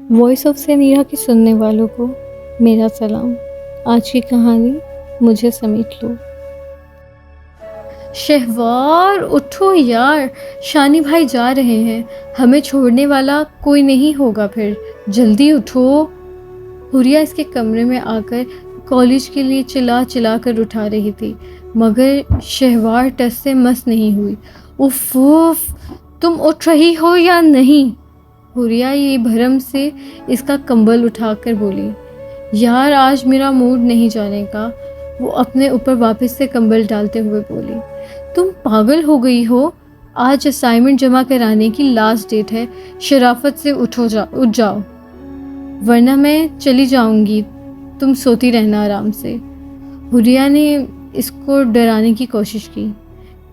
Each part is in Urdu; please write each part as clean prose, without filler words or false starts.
وائس آف سنیرا کی سننے والوں کو میرا سلام۔ آج کی کہانی مجھے سمیٹ لو۔ شہوار اٹھو یار، شانی بھائی جا رہے ہیں، ہمیں چھوڑنے والا کوئی نہیں ہوگا، پھر جلدی اٹھو۔ حوریہ اس کے کمرے میں آ کر کالج کے لیے چلا چلا کر اٹھا رہی تھی، مگر شہوار ٹس سے مس نہیں ہوئی۔ اف اف، تم اٹھ رہی ہو یا نہیں؟ حوریہ یہ بھرم سے اس کا کمبل اٹھا کر بولی۔ یار آج میرا موڈ نہیں جانے کا، وہ اپنے اوپر واپس سے کمبل ڈالتے ہوئے بولی۔ تم پاگل ہو گئی ہو، آج اسائنمنٹ جمع کرانے کی لاسٹ ڈیٹ ہے، شرافت سے اٹھ جاؤ ورنہ میں چلی جاؤں گی، تم سوتی رہنا آرام سے۔ حوریہ نے اس کو ڈرانے کی کوشش کی۔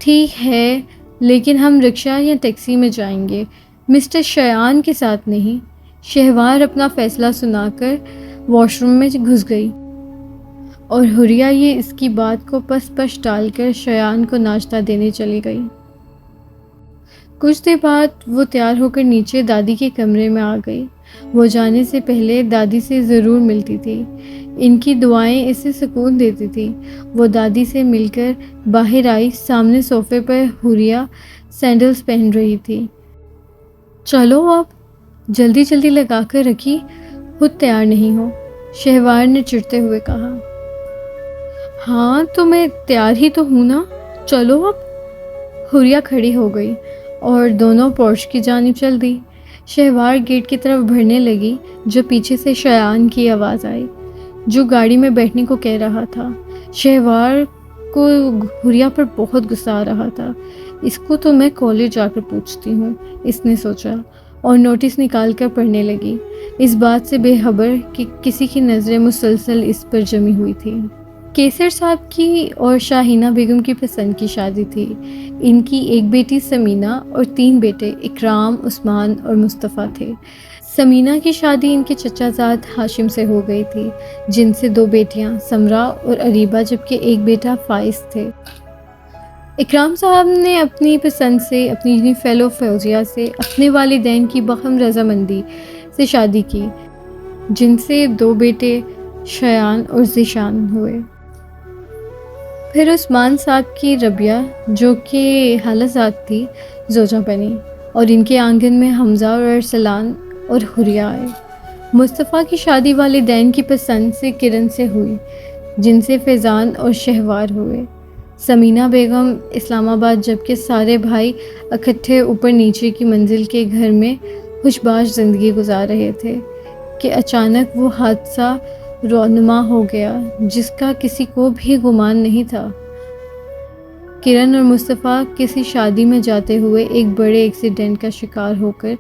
ٹھیک ہے، لیکن ہم رکشہ یا ٹیکسی میں جائیں گے، مسٹر شایان کے ساتھ نہیں۔ شہوار اپنا فیصلہ سنا کر واش روم میں گھس گئی اور حوریہ یہ اس کی بات کو پس پش ڈال کر شایان کو ناشتہ دینے چلی گئی۔ کچھ دیر بعد وہ تیار ہو کر نیچے دادی کے کمرے میں آ گئی۔ وہ جانے سے پہلے دادی سے ضرور ملتی تھی، ان کی دعائیں اسے سکون دیتی تھی۔ وہ دادی سے مل کر باہر آئی، سامنے صوفے پر حوریہ سینڈلز پہن رہی تھی۔ چلو اب، جلدی جلدی لگا کر رکھی، خود تیار نہیں ہو، شہوار نے چڑھتے ہوئے کہا۔ ہاں تو میں تیار ہی تو ہوں نا، چلو اب۔ حوریہ کھڑی ہو گئی اور دونوں پورش کی جانب چل دی۔ شہوار گیٹ کی طرف بڑھنے لگی جو پیچھے سے شایان کی آواز آئی، جو گاڑی میں بیٹھنے کو کہہ رہا تھا۔ شہوار کو حوریہ پر بہت غصہ آ رہا تھا۔ اس کو تو میں کالج جا کر پوچھتی ہوں، اس نے سوچا، اور نوٹس نکال کر پڑھنے لگی، اس بات سے بے خبر کہ کسی کی نظریں مسلسل اس پر جمی ہوئی تھی۔ کیسر صاحب کی اور شاہینہ بیگم کی پسند کی شادی تھی۔ ان کی ایک بیٹی سمینہ اور 3 بیٹے اکرام، عثمان اور مصطفیٰ تھے۔ سمینہ کی شادی ان کے چچا زاد ہاشم سے ہو گئی تھی، جن سے 2 بیٹیاں سمرا اور اریبہ جبکہ ایک بیٹا فائز تھے۔ اکرام صاحب نے اپنی پسند سے، اپنی فیلو فوزیہ سے، اپنے والدین کی باہم رضامندی سے شادی کی، جن سے 2 بیٹے شایان اور ذیشان ہوئے۔ پھر عثمان صاحب کی ربیہ جو کہ خالہ تھی زوجہ بنی، اور ان کے آنگن میں حمزہ اور ارسلان اور حوریہ آئے۔ مصطفیٰ کی شادی والدین کی پسند سے کرن سے ہوئی، جن سے فیضان اور شہوار ہوئے۔ سمینہ بیگم اسلام آباد، جبکہ سارے بھائی اکٹھے اوپر نیچے کی منزل کے گھر میں خوش باش زندگی گزار رہے تھے کہ اچانک وہ حادثہ رونما ہو گیا جس کا کسی کو بھی گمان نہیں تھا۔ کرن اور مصطفیٰ کسی شادی میں جاتے ہوئے ایک بڑے ایکسیڈنٹ کا شکار ہو کر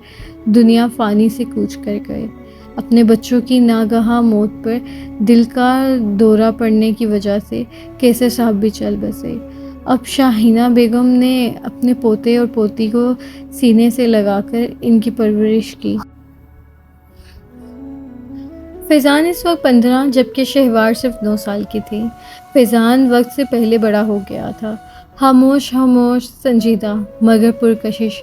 دنیا فانی سے کوچ کر گئے۔ اپنے بچوں کی ناگہاں موت پر دل کا دورہ پڑنے کی وجہ سے کیسر صاحب بھی چل بسے۔ اب شاہینہ بیگم نے اپنے پوتے اور پوتی کو سینے سے لگا کر ان کی پرورش کی۔ فیضان اس وقت 15 جبکہ شہوار صرف 9 سال کی تھی۔ فیضان وقت سے پہلے بڑا ہو گیا تھا، خاموش، سنجیدہ مگر پرکشش۔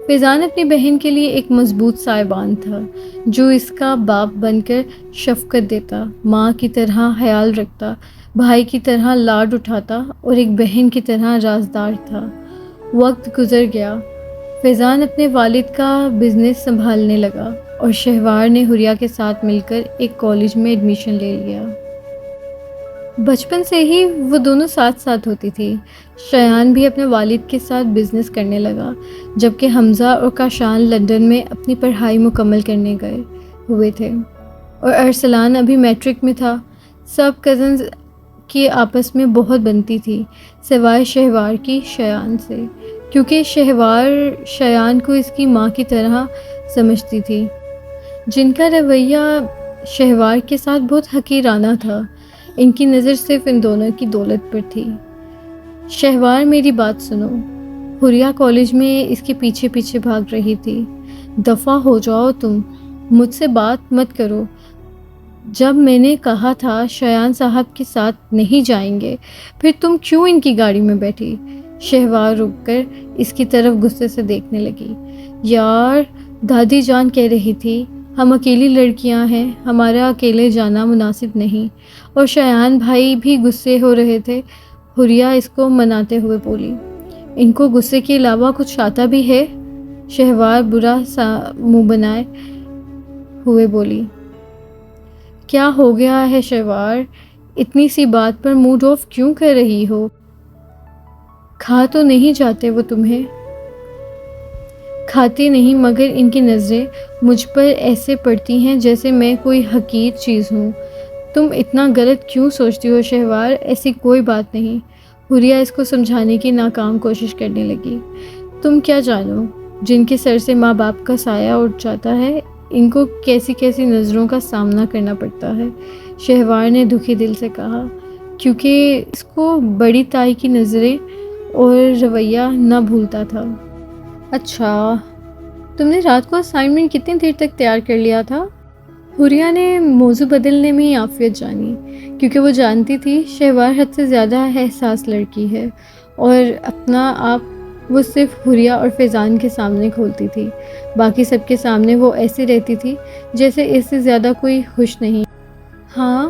فیضان اپنی بہن کے لیے ایک مضبوط سائبان تھا، جو اس کا باپ بن کر شفقت دیتا، ماں کی طرح خیال رکھتا، بھائی کی طرح لاڈ اٹھاتا اور ایک بہن کی طرح رازدار تھا۔ وقت گزر گیا، فیضان اپنے والد کا بزنس سنبھالنے لگا اور شہوار نے حوریہ کے ساتھ مل کر ایک کالج میں ایڈمیشن لے لیا۔ بچپن سے ہی وہ دونوں ساتھ ساتھ ہوتی تھی۔ شایان بھی اپنے والد کے ساتھ بزنس کرنے لگا، جبکہ حمزہ اور کاشان لندن میں اپنی پڑھائی مکمل کرنے گئے ہوئے تھے، اور ارسلان ابھی میٹرک میں تھا۔ سب کزنز کی آپس میں بہت بنتی تھی، سوائے شہوار کی شایان سے، کیونکہ شہوار شایان کو اس کی ماں کی طرح سمجھتی تھی، جن کا رویہ شہوار کے ساتھ بہت حقیرانہ تھا۔ ان کی نظر صرف ان دونوں کی دولت پر تھی۔ شہوار میری بات سنو، حوریہ کالج میں اس کے پیچھے پیچھے بھاگ رہی تھی۔ دفع ہو جاؤ تم، مجھ سے بات مت کرو۔ جب میں نے کہا تھا شایان صاحب کے ساتھ نہیں جائیں گے، پھر تم کیوں ان کی گاڑی میں بیٹھی؟ شہوار رک کر اس کی طرف غصے سے دیکھنے لگی۔ یار، دادی جان کہہ رہی تھی ہم اکیلی لڑکیاں ہیں، ہمارا اکیلے جانا مناسب نہیں۔ اور شایان بھائی بھی غصے ہو رہے تھے۔ حریہ اس کو مناتے ہوئے بولی، ان کو غصے کے علاوہ کچھ آتا بھی ہے؟ شہوار برا سا منہ بنائے ہوئے بولی، کیا ہو گیا ہے شہوار، اتنی سی بات پر موڈ آف کیوں کر رہی ہو؟ کھا تو نہیں جاتے وہ تمہیں؟ کھاتے نہیں، مگر ان کی نظریں مجھ پر ایسے پڑتی ہیں جیسے میں کوئی حقیر چیز ہوں۔ تم اتنا غلط کیوں سوچتی ہو شہوار؟ ایسی کوئی بات نہیں۔ حریہ اس کو سمجھانے کی ناکام کوشش کرنے لگی۔ تم کیا جانو جن کے سر سے ماں باپ کا سایہ اٹھ جاتا ہے، ان کو کیسی کیسی نظروں کا سامنا کرنا پڑتا ہے، شہوار نے دکھی دل سے کہا، کیونکہ اس کو بڑی تائی کی نظریں اور رویہ نہ بھولتا تھا۔ اچھا، تم نے رات کو اسائنمنٹ کتنی دیر تک تیار کر لیا تھا؟ حریہ نے موضوع بدلنے میں ہی عافیت جانی، کیونکہ وہ جانتی تھی شہوار حد سے زیادہ حساس لڑکی ہے، اور اپنا آپ وہ صرف حریہ اور فیضان کے سامنے کھولتی تھی، باقی سب کے سامنے وہ ایسی رہتی تھی جیسے اس سے زیادہ کوئی خوش نہیں۔ ہاں،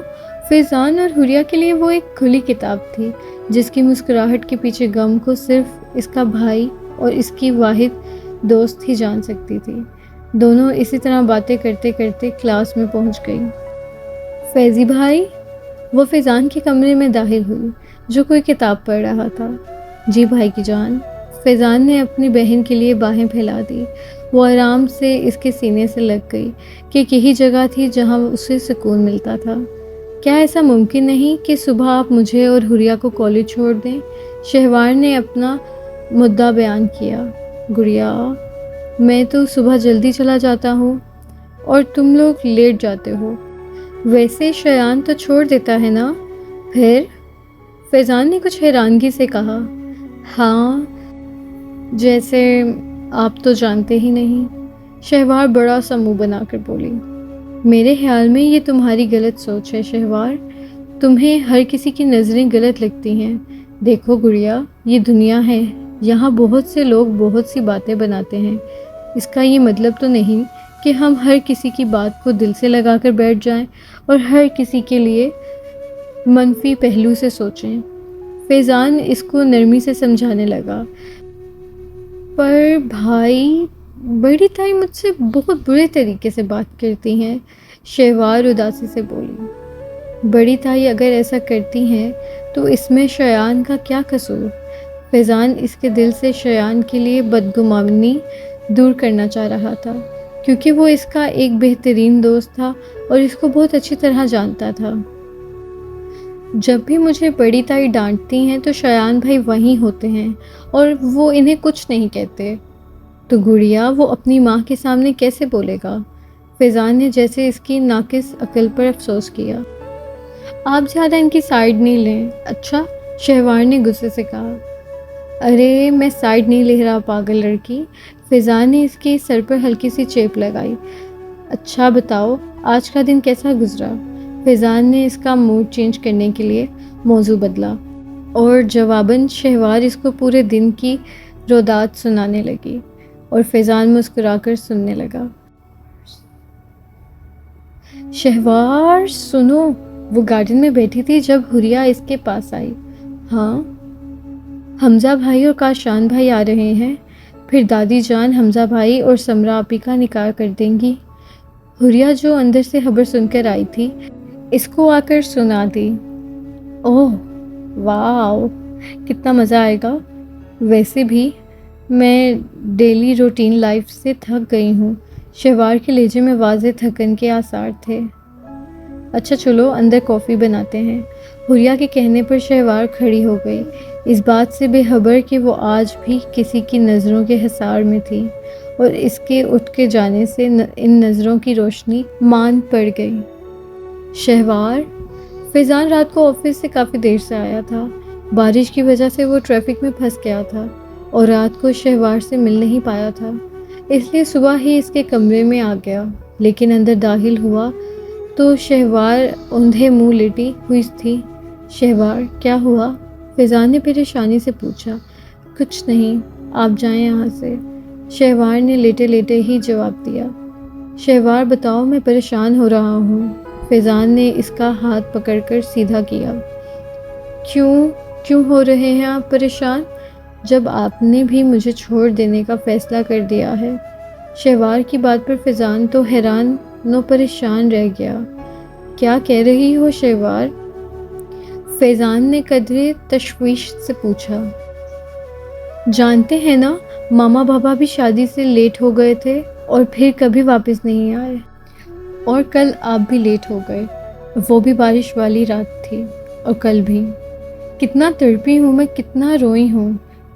فیضان اور حریہ کے لیے وہ ایک کھلی کتاب تھی، جس کی مسکراہٹ کے پیچھے غم کو صرف اس کا بھائی اور اس کی واحد دوست ہی جان سکتی تھی۔ دونوں اسی طرح باتیں کرتے کرتے کلاس میں پہنچ گئی۔ فیضی بھائی، وہ فیضان کے کمرے میں داخل ہوئی جو کوئی کتاب پڑھ رہا تھا۔ جی بھائی کی جان، فیضان نے اپنی بہن کے لیے باہیں پھیلا دی۔ وہ آرام سے اس کے سینے سے لگ گئی کہ یہی جگہ تھی جہاں اسے سکون ملتا تھا۔ کیا ایسا ممکن نہیں کہ صبح آپ مجھے اور حریہ کو کالج چھوڑ دیں؟ شہوار نے اپنا مدعا بیان کیا۔ گڑیا، میں تو صبح جلدی چلا جاتا ہوں اور تم لوگ لیٹ جاتے ہو۔ ویسے شایان تو چھوڑ دیتا ہے نا؟ پھر؟ فیضان نے کچھ حیرانگی سے کہا۔ ہاں، جیسے آپ تو جانتے ہی نہیں، شہوار بڑا سا منہ بنا کر بولی۔ میرے خیال میں یہ تمہاری غلط سوچ ہے شہوار، تمہیں ہر کسی کی نظریں غلط لگتی ہیں۔ دیکھو گڑیا، یہ دنیا ہے، یہاں بہت سے لوگ بہت سی باتیں بناتے ہیں، اس کا یہ مطلب تو نہیں کہ ہم ہر کسی کی بات کو دل سے لگا کر بیٹھ جائیں اور ہر کسی کے لیے منفی پہلو سے سوچیں۔ فیضان اس کو نرمی سے سمجھانے لگا۔ پر بھائی، بڑی تائی مجھ سے بہت برے طریقے سے بات کرتی ہیں، شہوار اداسی سے بولی۔ بڑی تائی اگر ایسا کرتی ہیں تو اس میں شایان کا کیا قصور؟ فیضان اس کے دل سے شایان کے لیے بدگمانی دور کرنا چاہ رہا تھا، کیونکہ وہ اس کا ایک بہترین دوست تھا اور اس کو بہت اچھی طرح جانتا تھا۔ جب بھی مجھے بڑی تائی ڈانٹتی ہیں تو شایان بھائی وہیں ہوتے ہیں اور وہ انہیں کچھ نہیں کہتے۔ تو گڑیا، وہ اپنی ماں کے سامنے کیسے بولے گا؟ فیضان نے جیسے اس کی ناقص عقل پر افسوس کیا۔ آپ زیادہ ان کی سائیڈ نہیں لیں۔ اچھا، شہوار نے غصے سے کہا۔ ارے میں سائیڈ نہیں لے رہا پاگل لڑکی، فیضان نے اس کے سر پر ہلکی سی چیپ لگائی۔ اچھا بتاؤ، آج کا دن کیسا گزرا؟ فیضان نے اس کا موڈ چینج کرنے کے لیے موضوع بدلا، اور جواباً شہوار اس کو پورے دن کی رودات سنانے لگی، اور فیضان مسکرا کر سننے لگا۔ شہوار سنو، وہ گارڈن میں بیٹھی تھی جب حریہ اس کے پاس آئی۔ ہاں، حمزہ بھائی اور کاشان بھائی آ رہے ہیں، پھر دادی جان حمزہ بھائی اور سمرا آپی کا نکاح کر دیں گی۔ حریہ جو اندر سے خبر سن کر آئی تھی، اس کو آ کر سنا دی۔ اوہ واو، کتنا مزہ آئے گا۔ ویسے بھی میں ڈیلی روٹین لائف سے تھک گئی ہوں۔ شہوار کے لہجے میں واضح تھکن کے آثار تھے۔ اچھا چلو اندر کافی بناتے ہیں۔ حریہ کے کہنے پر شہوار کھڑی ہو گئی، اس بات سے بے خبر کہ وہ آج بھی کسی کی نظروں کے حصار میں تھی، اور اس کے اٹھ کے جانے سے ان نظروں کی روشنی مان پڑ گئی۔ شہوار، فیضان رات کو آفس سے کافی دیر سے آیا تھا۔ بارش کی وجہ سے وہ ٹریفک میں پھنس گیا تھا اور رات کو شہوار سے مل نہیں پایا تھا، اس لیے صبح ہی اس کے کمرے میں آ گیا۔ لیکن اندر داخل ہوا تو شہوار اوندھے منہ لیٹی ہوئی تھی۔ شہوار، کیا ہوا؟ فیضان نے پریشانی سے پوچھا۔ کچھ نہیں، آپ جائیں یہاں سے، شہوار نے لیٹے لیٹے ہی جواب دیا۔ شہوار بتاؤ، میں پریشان ہو رہا ہوں۔ فیضان نے اس کا ہاتھ پکڑ کر سیدھا کیا۔ کیوں ہو رہے ہیں آپ پریشان، جب آپ نے بھی مجھے چھوڑ دینے کا فیصلہ کر دیا ہے؟ شہوار کی بات پر فیضان تو حیران و پریشان رہ گیا۔ کیا کہہ رہی ہو شہوار؟ فیضان نے قدرے تشویش سے پوچھا۔ جانتے ہیں نا، ماما بابا بھی شادی سے لیٹ ہو گئے تھے اور پھر کبھی واپس نہیں آئے، اور کل آپ بھی لیٹ ہو گئے، وہ بھی بارش والی رات تھی، اور کل بھی۔ کتنا تڑپی ہوں میں، کتنا روئی ہوں،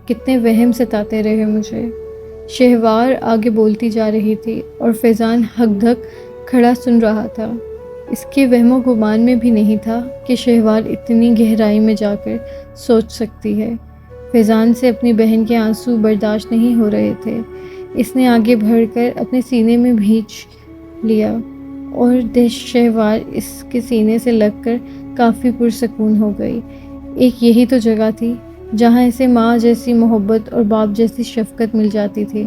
کتنے وہم ستاتے رہے مجھے۔ شہوار آگے بولتی جا رہی تھی اور فیضان ہک دھک کھڑا سن رہا تھا۔ اس کے وہم و گمان میں بھی نہیں تھا کہ شہوار اتنی گہرائی میں جا کر سوچ سکتی ہے۔ فیضان سے اپنی بہن کے آنسو برداشت نہیں ہو رہے تھے۔ اس نے آگے بڑھ کر اپنے سینے میں بھینچ لیا اور شہوار اس کے سینے سے لگ کر کافی پرسکون ہو گئی۔ ایک یہی تو جگہ تھی جہاں اسے ماں جیسی محبت اور باپ جیسی شفقت مل جاتی تھی۔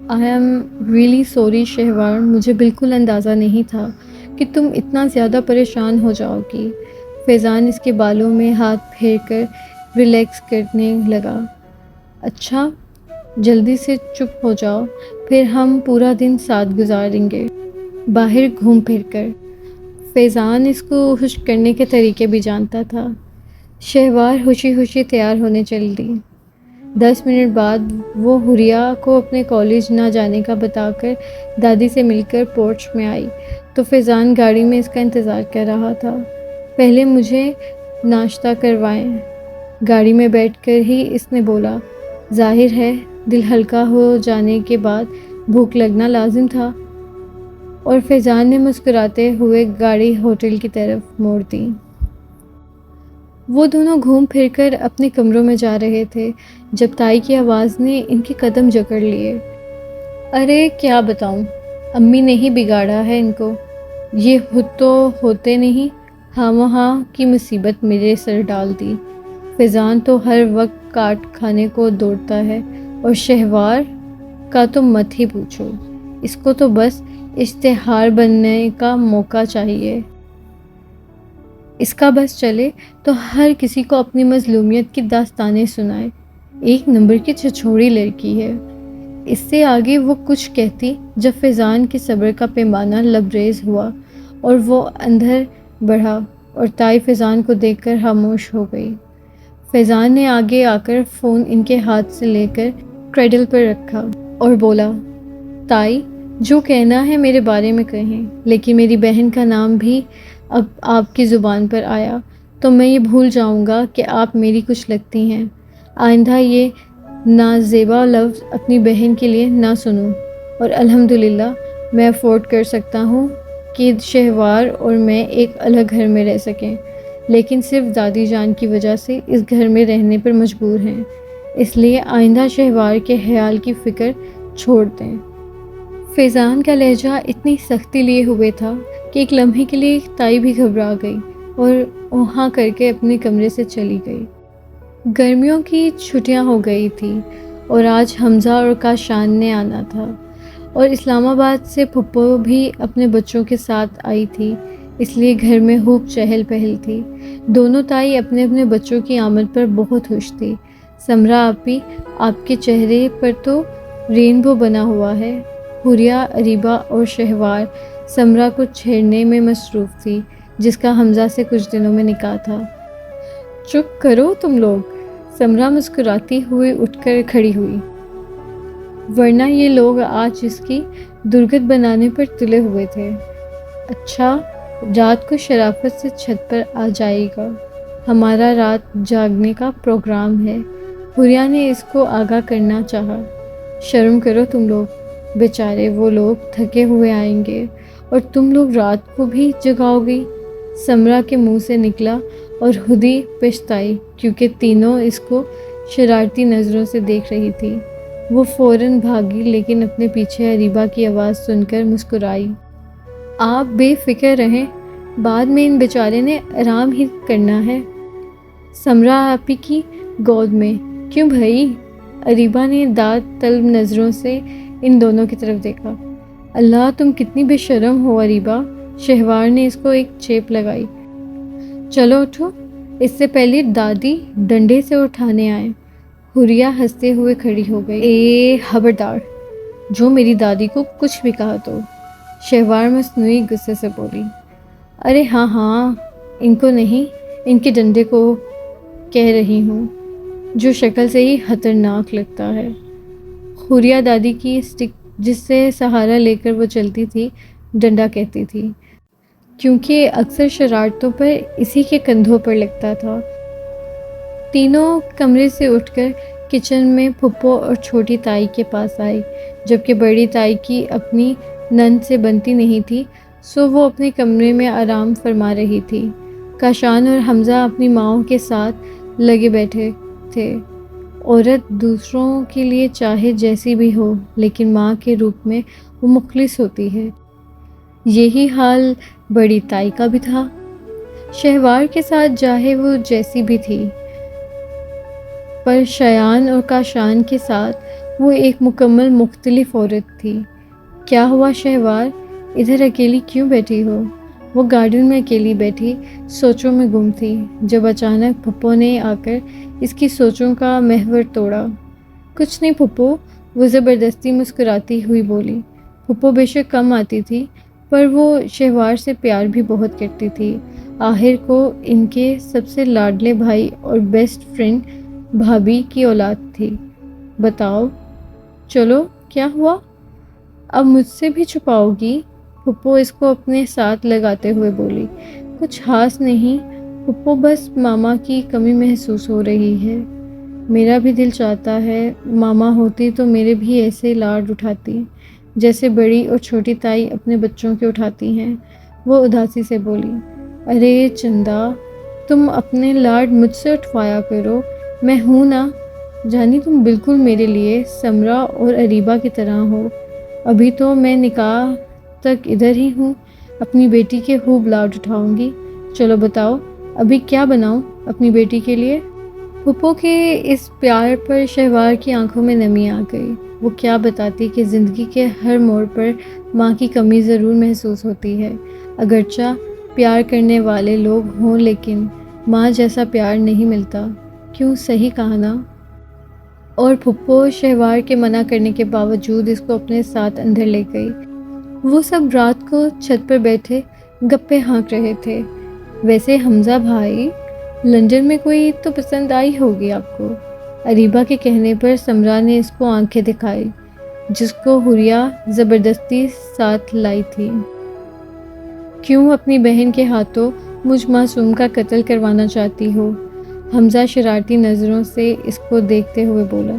I am really sorry Shehvar, مجھے بالکل اندازہ نہیں تھا کہ تم اتنا زیادہ پریشان ہو جاؤ گی۔ فیضان اس کے بالوں میں ہاتھ پھیر کر ریلیکس کرنے لگا۔ اچھا، جلدی سے چپ ہو جاؤ، پھر ہم پورا دن ساتھ گزاریں گے، باہر گھوم پھر کر۔ فیضان اس کو خشک کرنے کے طریقے بھی جانتا تھا۔ شہوار خوشی خوشی تیار ہونے چل دی۔ 10 منٹ بعد وہ حوریہ کو اپنے کالج نہ جانے کا بتا کر دادی سے مل کر پورچ میں آئی تو فیضان گاڑی میں اس کا انتظار کر رہا تھا۔ پہلے مجھے ناشتہ کروائیں، گاڑی میں بیٹھ کر ہی اس نے بولا۔ ظاہر ہے دل ہلکا ہو جانے کے بعد بھوک لگنا لازم تھا، اور فیضان نے مسکراتے ہوئے گاڑی ہوٹل کی طرف موڑ دی۔ وہ دونوں گھوم پھر کر اپنے کمروں میں جا رہے تھے جب تائی کی آواز نے ان کے قدم جکڑ لیے۔ ارے کیا بتاؤں، امی نے ہی بگاڑا ہے ان کو، یہ خود تو ہوتے نہیں، ہاں وہاں کی مصیبت میرے سر ڈال دی۔ فیضان تو ہر وقت کاٹ کھانے کو دوڑتا ہے، اور شہوار کا تو مت ہی پوچھو، اس کو تو بس اشتہار بننے کا موقع چاہیے۔ اس کا بس چلے تو ہر کسی کو اپنی مظلومیت کی داستانیں سنائے۔ ایک نمبر کی چھچھوڑی لڑکی ہے۔ اس سے آگے وہ کچھ کہتی جب فیضان کے صبر کا پیمانہ لبریز ہوا اور وہ اندر بڑھا، اور تائی فیضان کو دیکھ کر خاموش ہو گئی۔ فیضان نے آگے آ کر فون ان کے ہاتھ سے لے کر کریڈل پر رکھا اور بولا، تائی جو کہنا ہے میرے بارے میں کہیں، لیکن میری بہن کا نام بھی اب آپ کی زبان پر آیا تو میں یہ بھول جاؤں گا کہ آپ میری کچھ لگتی ہیں۔ آئندہ یہ نازیبا لفظ اپنی بہن کے لیے نہ سنوں، اور الحمدللہ میں افورڈ کر سکتا ہوں کہ شہوار اور میں ایک الگ گھر میں رہ سکیں، لیکن صرف دادی جان کی وجہ سے اس گھر میں رہنے پر مجبور ہیں، اس لیے آئندہ شہوار کے خیال کی فکر چھوڑ دیں۔ فیضان کا لہجہ اتنی سختی لیے ہوئے تھا کہ ایک لمحے کے لیے تائی بھی گھبرا گئی اور وہاں کر کے اپنے کمرے سے چلی گئی۔ گرمیوں کی چھٹیاں ہو گئی تھی اور آج حمزہ اور کاشان نے آنا تھا، اور اسلام آباد سے پھپھو بھی اپنے بچوں کے ساتھ آئی تھی، اس لیے گھر میں خوب چہل پہل تھی۔ دونوں تائی اپنے اپنے بچوں کی آمد پر بہت خوش تھی۔ سمرا آپی، آپ کے چہرے پر تو رینبو بنا ہوا ہے۔ حوریہ، اریبہ اور شہوار سمرا کو چھیڑنے میں مصروف تھی، جس کا حمزہ سے کچھ دنوں میں نکاح تھا۔ چپ کرو تم لوگ، سمرا مسکراتی ہوئی اٹھ کر کھڑی ہوئی، ورنہ یہ لوگ آج اس کی درگت بنانے پر تلے ہوئے تھے۔ اچھا، رات کو شرافت سے چھت پر آ جائے گا، ہمارا رات جاگنے کا پروگرام ہے۔ حوریہ نے اس کو آگاہ کرنا چاہا۔ شرم کرو تم لوگ، بیچارے وہ لوگ تھکے ہوئے آئیں گے، اور تم لوگ رات کو بھی جگاؤ گی۔ سمرا کے منہ سے نکلا اور خود ہی پچھتائی، کیونکہ تینوں اس کو شرارتی نظروں سے دیکھ رہی تھی۔ وہ فوراً بھاگی، لیکن اپنے پیچھے اریبہ کی آواز سن کر مسکرائی۔ آپ بے فکر رہیں، بعد میں ان بیچارے نے آرام ہی کرنا ہے، سمرا آپی کی گود میں۔ کیوں بھائی؟ اریبہ نے داد طلب نظروں سے ان دونوں کی طرف دیکھا۔ اللہ تم کتنی بے شرم ہو اریبہ، شہوار نے اس کو ایک چیپ لگائی۔ چلو اٹھو، اس سے پہلے دادی ڈنڈے سے اٹھانے آئے۔ حریہ ہنستے ہوئے کھڑی ہو گئی۔ اے خبردار، جو میری دادی کو کچھ بھی کہا تو، شہوار مصنوعی غصے سے بولی۔ ارے ہاں ہاں، ان کو نہیں، ان کے ڈنڈے کو کہہ رہی ہوں، جو شکل سے ہی خطرناک لگتا ہے۔ حریہ دادی کی اسٹک جس سے سہارا لے کر وہ چلتی تھی ڈنڈا کہتی تھی، کیونکہ اکثر شرارتوں پر اسی کے کندھوں پر لگتا تھا۔ تینوں کمرے سے اٹھ کر کچن میں پھپھو اور چھوٹی تائی کے پاس آئی، جبکہ بڑی تائی کی اپنی نند سے بنتی نہیں تھی، سو وہ اپنے کمرے میں آرام فرما رہی تھی۔ کاشان اور حمزہ اپنی ماؤں کے ساتھ لگے بیٹھے تھے۔ عورت دوسروں کے لیے چاہے جیسی بھی ہو، لیکن ماں کے روپ میں وہ مخلص ہوتی ہے۔ یہی حال بڑی تائی کا بھی تھا۔ شہوار کے ساتھ چاہے وہ جیسی بھی تھی، پر شایان اور کاشان کے ساتھ وہ ایک مکمل مختلف عورت تھی۔ کیا ہوا شہوار، ادھر اکیلی کیوں بیٹھی ہو؟ وہ گارڈن میں اکیلی بیٹھی سوچوں میں گم تھی، جب اچانک پھپھو نے آ کر اس کی سوچوں کا محور توڑا۔ کچھ نہیں پھپھو، وہ زبردستی مسکراتی ہوئی بولی۔ پھپھو بے شک کم آتی تھی، پر وہ شہوار سے پیار بھی بہت کرتی تھی۔ آخر کو ان کے سب سے لاڈلے بھائی اور بیسٹ فرینڈ بھابھی کی اولاد تھی۔ بتاؤ، چلو کیا ہوا؟ اب مجھ سے بھی چھپاؤ گی؟ پھپھو اس کو اپنے ساتھ لگاتے ہوئے بولی۔ کچھ خاص نہیں پھپھو، بس ماما کی کمی محسوس ہو رہی ہے۔ میرا بھی دل چاہتا ہے ماما ہوتی تو میرے بھی ایسے لاڈ اٹھاتی، جیسے بڑی اور چھوٹی تائی اپنے بچوں کے اٹھاتی ہیں۔ وہ اداسی سے بولی۔ ارے چندا، تم اپنے لاڈ مجھ سے اٹھوایا کرو، میں ہوں نا، جانی تم بالکل میرے لیے سمرا اور اریبہ کی طرح ہو۔ ابھی تو میں نکاح تک ادھر ہی ہوں، اپنی بیٹی کے خوب لاڈ اٹھاؤں گی۔ چلو بتاؤ، ابھی کیا بناؤں اپنی بیٹی کے لیے؟ پھپھو کے اس پیار پر شہوار کی آنکھوں میں نمی آ گئی۔ وہ کیا بتاتی کہ زندگی کے ہر موڑ پر ماں کی کمی ضرور محسوس ہوتی ہے، اگرچہ پیار کرنے والے لوگ ہوں، لیکن ماں جیسا پیار نہیں ملتا۔ کیوں، صحیح کہا نا؟ اور پھپھو شہوار کے منع کرنے کے باوجود اس کو اپنے ساتھ اندر لے گئی۔ وہ سب رات کو چھت پر بیٹھے گپے ہانک رہے تھے۔ ویسے حمزہ بھائی، لندن میں کوئی تو پسند آئی ہوگی آپ کو؟ اریبہ کے کہنے پر سمرا نے اس کو آنکھیں دکھائی، جس کو حریہ زبردستی ساتھ لائی تھی۔ کیوں اپنی بہن کے ہاتھوں مجھ معصوم کا قتل کروانا چاہتی ہو؟ حمزہ شرارتی نظروں سے اس کو دیکھتے ہوئے بولا۔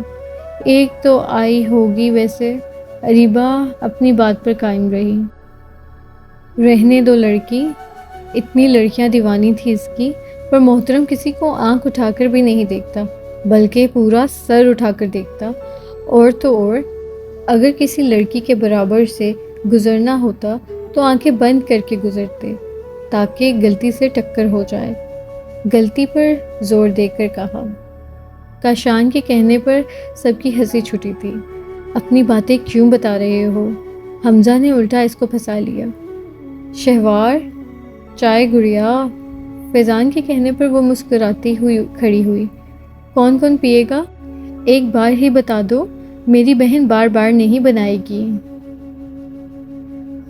ایک تو آئی ہوگی ویسے۔ اریبہ اپنی بات پر قائم رہی۔ رہنے دو لڑکی، اتنی لڑکیاں دیوانی تھی اس کی، پر محترم کسی کو آنکھ اٹھا کر بھی نہیں دیکھتا، بلکہ پورا سر اٹھا کر دیکھتا۔ اور تو اور، اگر کسی لڑکی کے برابر سے گزرنا ہوتا تو آنکھیں بند کر کے گزرتے، تاکہ غلطی سے ٹکر ہو جائے۔ غلطی پر زور دے کر کہا۔ کاشان کے کہنے پر سب کی ہنسی چھٹی تھی۔ اپنی باتیں کیوں بتا رہے ہو؟ حمزہ نے الٹا اس کو پھنسا لیا۔ شہوار، چائے گڑیا۔ فیضان کے کہنے پر وہ مسکراتی ہوئی کھڑی ہوئی۔ کون کون پیے گا؟ ایک بار ہی بتا دو، میری بہن بار بار نہیں بنائے گی۔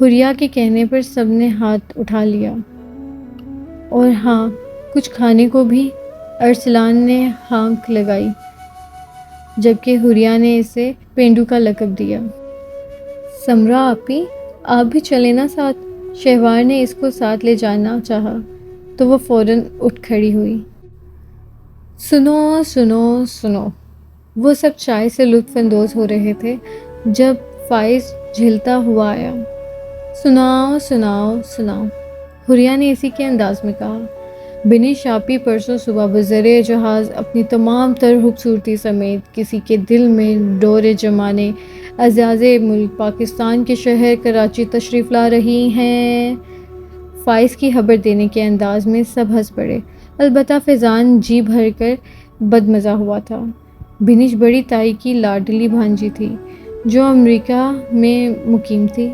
حریہ کے کہنے پر سب نے ہاتھ اٹھا لیا۔ اور ہاں، کچھ کھانے کو بھی؟ ارسلان نے ہانک لگائی، جبکہ حریہ نے اسے پینڈو کا لقب دیا۔ سمرا آپی، آپ بھی چلیں نا ساتھ؟ شہوار نے اس کو ساتھ لے جانا چاہا تو وہ فوراً اٹھ کھڑی ہوئی۔ سنو سنو سنو، وہ سب چائے سے لطف اندوز ہو رہے تھے جب فائز جھلتا ہوا آیا۔ سناؤ سناؤ سناؤ، حریہ نے اسی کے انداز میں کہا۔ بنش آپی پرسوں صبح بزرِ جہاز اپنی تمام تر خوبصورتی سمیت کسی کے دل میں ڈور جمانے اعزازِ ملک پاکستان کے شہر کراچی تشریف لا رہی ہیں۔ فائز کی خبر دینے کے انداز میں سب ہنس پڑے، البتہ فیضان جی بھر کر بدمزہ ہوا تھا۔ بنش بڑی تائی کی لاڈلی بھانجی تھی، جو امریکہ میں مقیم تھی۔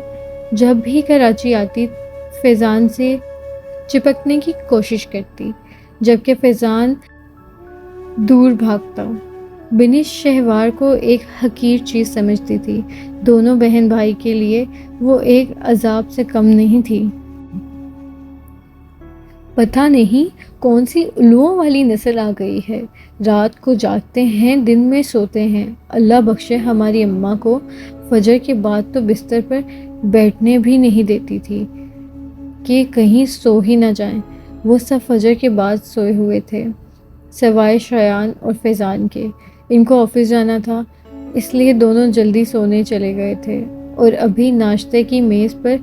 جب بھی کراچی آتی فیضان سے چپکنے کی کوشش کرتی، جبکہ فیضان دور بھاگتا۔ بنی شہوار کو ایک حقیر چیز سمجھتی تھی، دونوں بہن بھائی کے لیے وہ ایک عذاب سے کم نہیں تھی۔ پتہ نہیں کون سی الوہوں والی نسل آ گئی ہے، رات کو جاگتے ہیں، دن میں سوتے ہیں۔ اللہ بخشے ہماری اماں کو فجر کے بعد تو بستر پر بیٹھنے بھی نہیں دیتی تھی کہ کہیں سو ہی نہ جائیں۔ وہ سب فجر کے بعد سوئے ہوئے تھے، سوائے شایان اور فیضان کے۔ ان کو آفس جانا تھا، اس لیے دونوں جلدی سونے چلے گئے تھے، اور ابھی ناشتے کی میز پر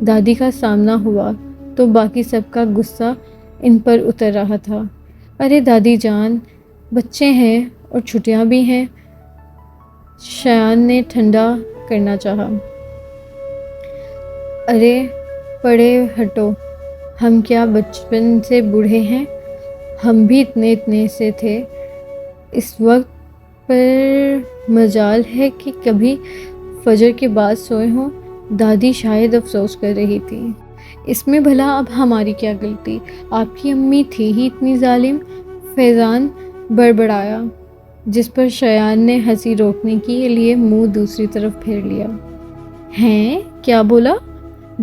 دادی کا سامنا ہوا تو باقی سب کا غصہ ان پر اتر رہا تھا۔ ارے دادی جان، بچے ہیں اور چھٹیاں بھی ہیں، شایان نے ٹھنڈا کرنا چاہا۔ ارے پڑے ہٹو، ہم کیا بچپن سے بوڑھے ہیں؟ ہم بھی اتنے سے تھے۔ اس وقت پر مجال ہے کہ کبھی فجر کے بعد سوئے ہوں۔ دادی شاید افسوس کر رہی تھی۔ اس میں بھلا اب ہماری کیا غلطی؟ آپ کی امی تھی ہی اتنی ظالم، فیضان بڑبڑایا، جس پر شایان نے ہنسی روکنے کے لیے منہ دوسری طرف پھیر لیا۔ ہیں؟ کیا بولا؟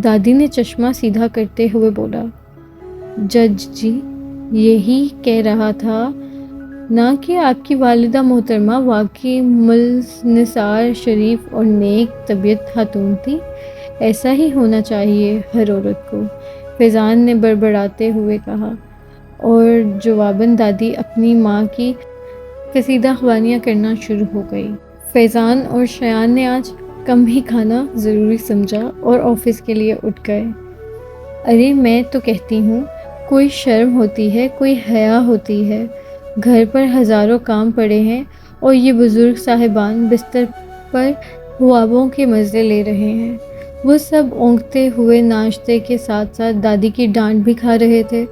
دادی نے چشمہ سیدھا کرتے ہوئے بولا۔ جج جی، یہی کہہ رہا تھا نا کہ آپ کی والدہ محترمہ واقعی ملنسار، شریف اور نیک طبیعت خاتون تھی۔ ایسا ہی ہونا چاہیے ہر عورت کو، فیضان نے بڑبڑاتے ہوئے کہا، اور جواباً دادی اپنی ماں کی کشیدہ خوانیاں کرنا شروع ہو گئی۔ فیضان اور شایان نے آج کم ہی کھانا ضروری سمجھا اور آفس کے لیے اٹھ گئے۔ ارے میں تو کہتی ہوں کوئی شرم ہوتی ہے، کوئی حیا ہوتی ہے۔ گھر پر ہزاروں کام پڑے ہیں اور یہ بزرگ صاحبان بستر پر خوابوں کے مزے لے رہے ہیں۔ وہ سب اونگتے ہوئے ناشتے کے ساتھ ساتھ دادی کی ڈانٹ بھی کھا رہے تھے۔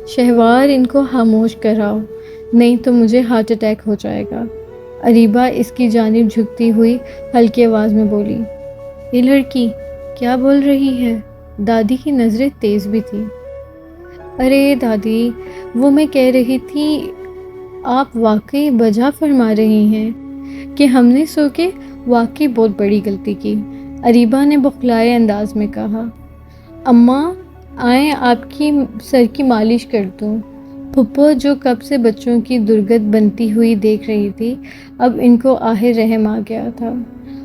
شہوار، ان کو خاموش کراؤ، نہیں تو مجھے ہارٹ اٹیک ہو جائے گا۔ اریبہ اس کی جانب جھکتی ہوئی ہلکی آواز میں بولی۔ یہ لڑکی کیا بول رہی ہے؟ دادی کی نظریں تیز بھی تھیں۔ ارے دادی، وہ میں کہہ رہی تھی، آپ واقعی بجا فرما رہی ہیں کہ ہم نے سو کے واقعی بہت بڑی غلطی کی، اریبہ نے بخلائے انداز میں کہا۔ اماں آئیں آپ کی سر کی مالش کر دوں۔ پھپھو جو کب سے بچوں کی درگت بنتی ہوئی دیکھ رہی تھی، اب ان کو آہ رحم آ گیا تھا،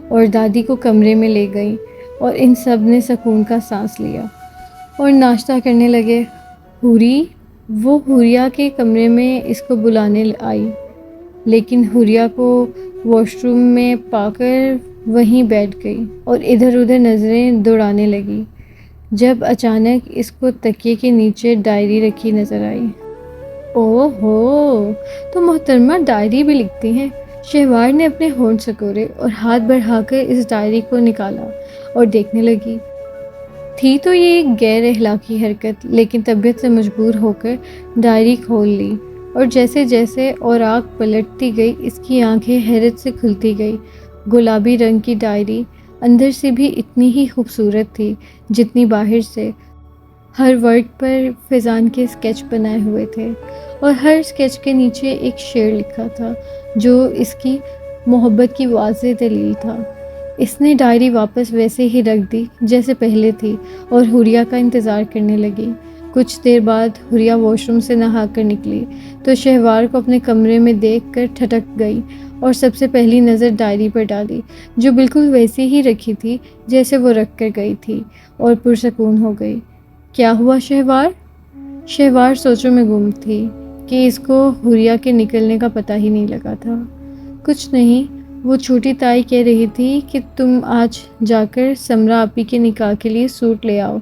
اور دادی کو کمرے میں لے گئی، اور ان سب نے سکون کا سانس لیا اور ناشتہ کرنے لگے۔ حوری، وہ حوریہ کے کمرے میں اس کو بلانے آئی، لیکن حوریہ کو واش روم میں پا کر وہیں بیٹھ گئی اور ادھر ادھر نظریں دوڑانے لگی، جب اچانک اس کو تکیے کے نیچے ڈائری رکھی نظر آئی۔ اوہ ہو، تو محترمہ ڈائری بھی لکھتی ہیں؟ شہوار نے اپنے ہونٹ سکورے اور ہاتھ بڑھا کر اس ڈائری کو نکالا اور دیکھنے لگی۔ تھی تو یہ ایک غیر اخلاقی حرکت، لیکن طبیعت سے مجبور ہو کر ڈائری کھول لی، اور جیسے جیسے اوراق پلٹتی گئی اس کی آنکھیں حیرت سے کھلتی گئی۔ گلابی رنگ کی ڈائری اندر سے بھی اتنی ہی خوبصورت تھی جتنی باہر سے۔ ہر ورڈ پر فیضان کے اسکیچ بنائے ہوئے تھے، اور ہر اسکیچ کے نیچے ایک شعر لکھا تھا جو اس کی محبت کی واضح دلیل تھا۔ اس نے ڈائری واپس ویسے ہی رکھ دی جیسے پہلے تھی، اور حوریہ کا انتظار کرنے لگی۔ کچھ دیر بعد حوریہ واش روم سے نہا کر نکلی تو شہوار کو اپنے کمرے میں دیکھ کر ٹھٹک گئی اور سب سے پہلی نظر ڈائری پر ڈالی، جو بالکل ویسی ہی رکھی تھی جیسے وہ رکھ کر گئی تھی، اور پرسکون ہو گئی۔ کیا ہوا شہوار؟ شہوار سوچوں میں گم تھی کہ اس کو حوریہ کے نکلنے کا پتہ ہی نہیں لگا تھا۔ کچھ نہیں، وہ چھوٹی تائی کہہ رہی تھی کہ تم آج جا کر سمرا آپی کے نکاح کے لیے سوٹ لے آؤ،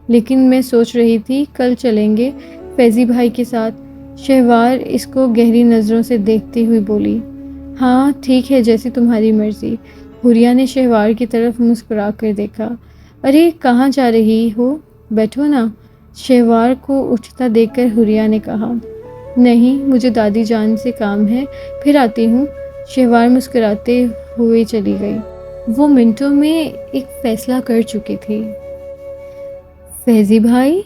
لیکن میں سوچ رہی تھی کل چلیں گے فیضی بھائی کے ساتھ۔ شہوار اس کو گہری نظروں سے دیکھتی ہوئی بولی۔ ہاں ٹھیک ہے، جیسی تمہاری مرضی۔ حوریہ نے شہوار کی طرف مسکرا کر دیکھا۔ ارے کہاں جا رہی ہو؟ بیٹھو نا، شہوار کو اٹھتا دیکھ کر حوریہ نے کہا۔ نہیں، مجھے دادی جان سے کام ہے، پھر آتی ہوں۔ شہوار مسکراتے ہوئے چلی گئی۔ وہ منٹوں میں ایک فیصلہ کر چکی تھی۔ فیضی بھائی؟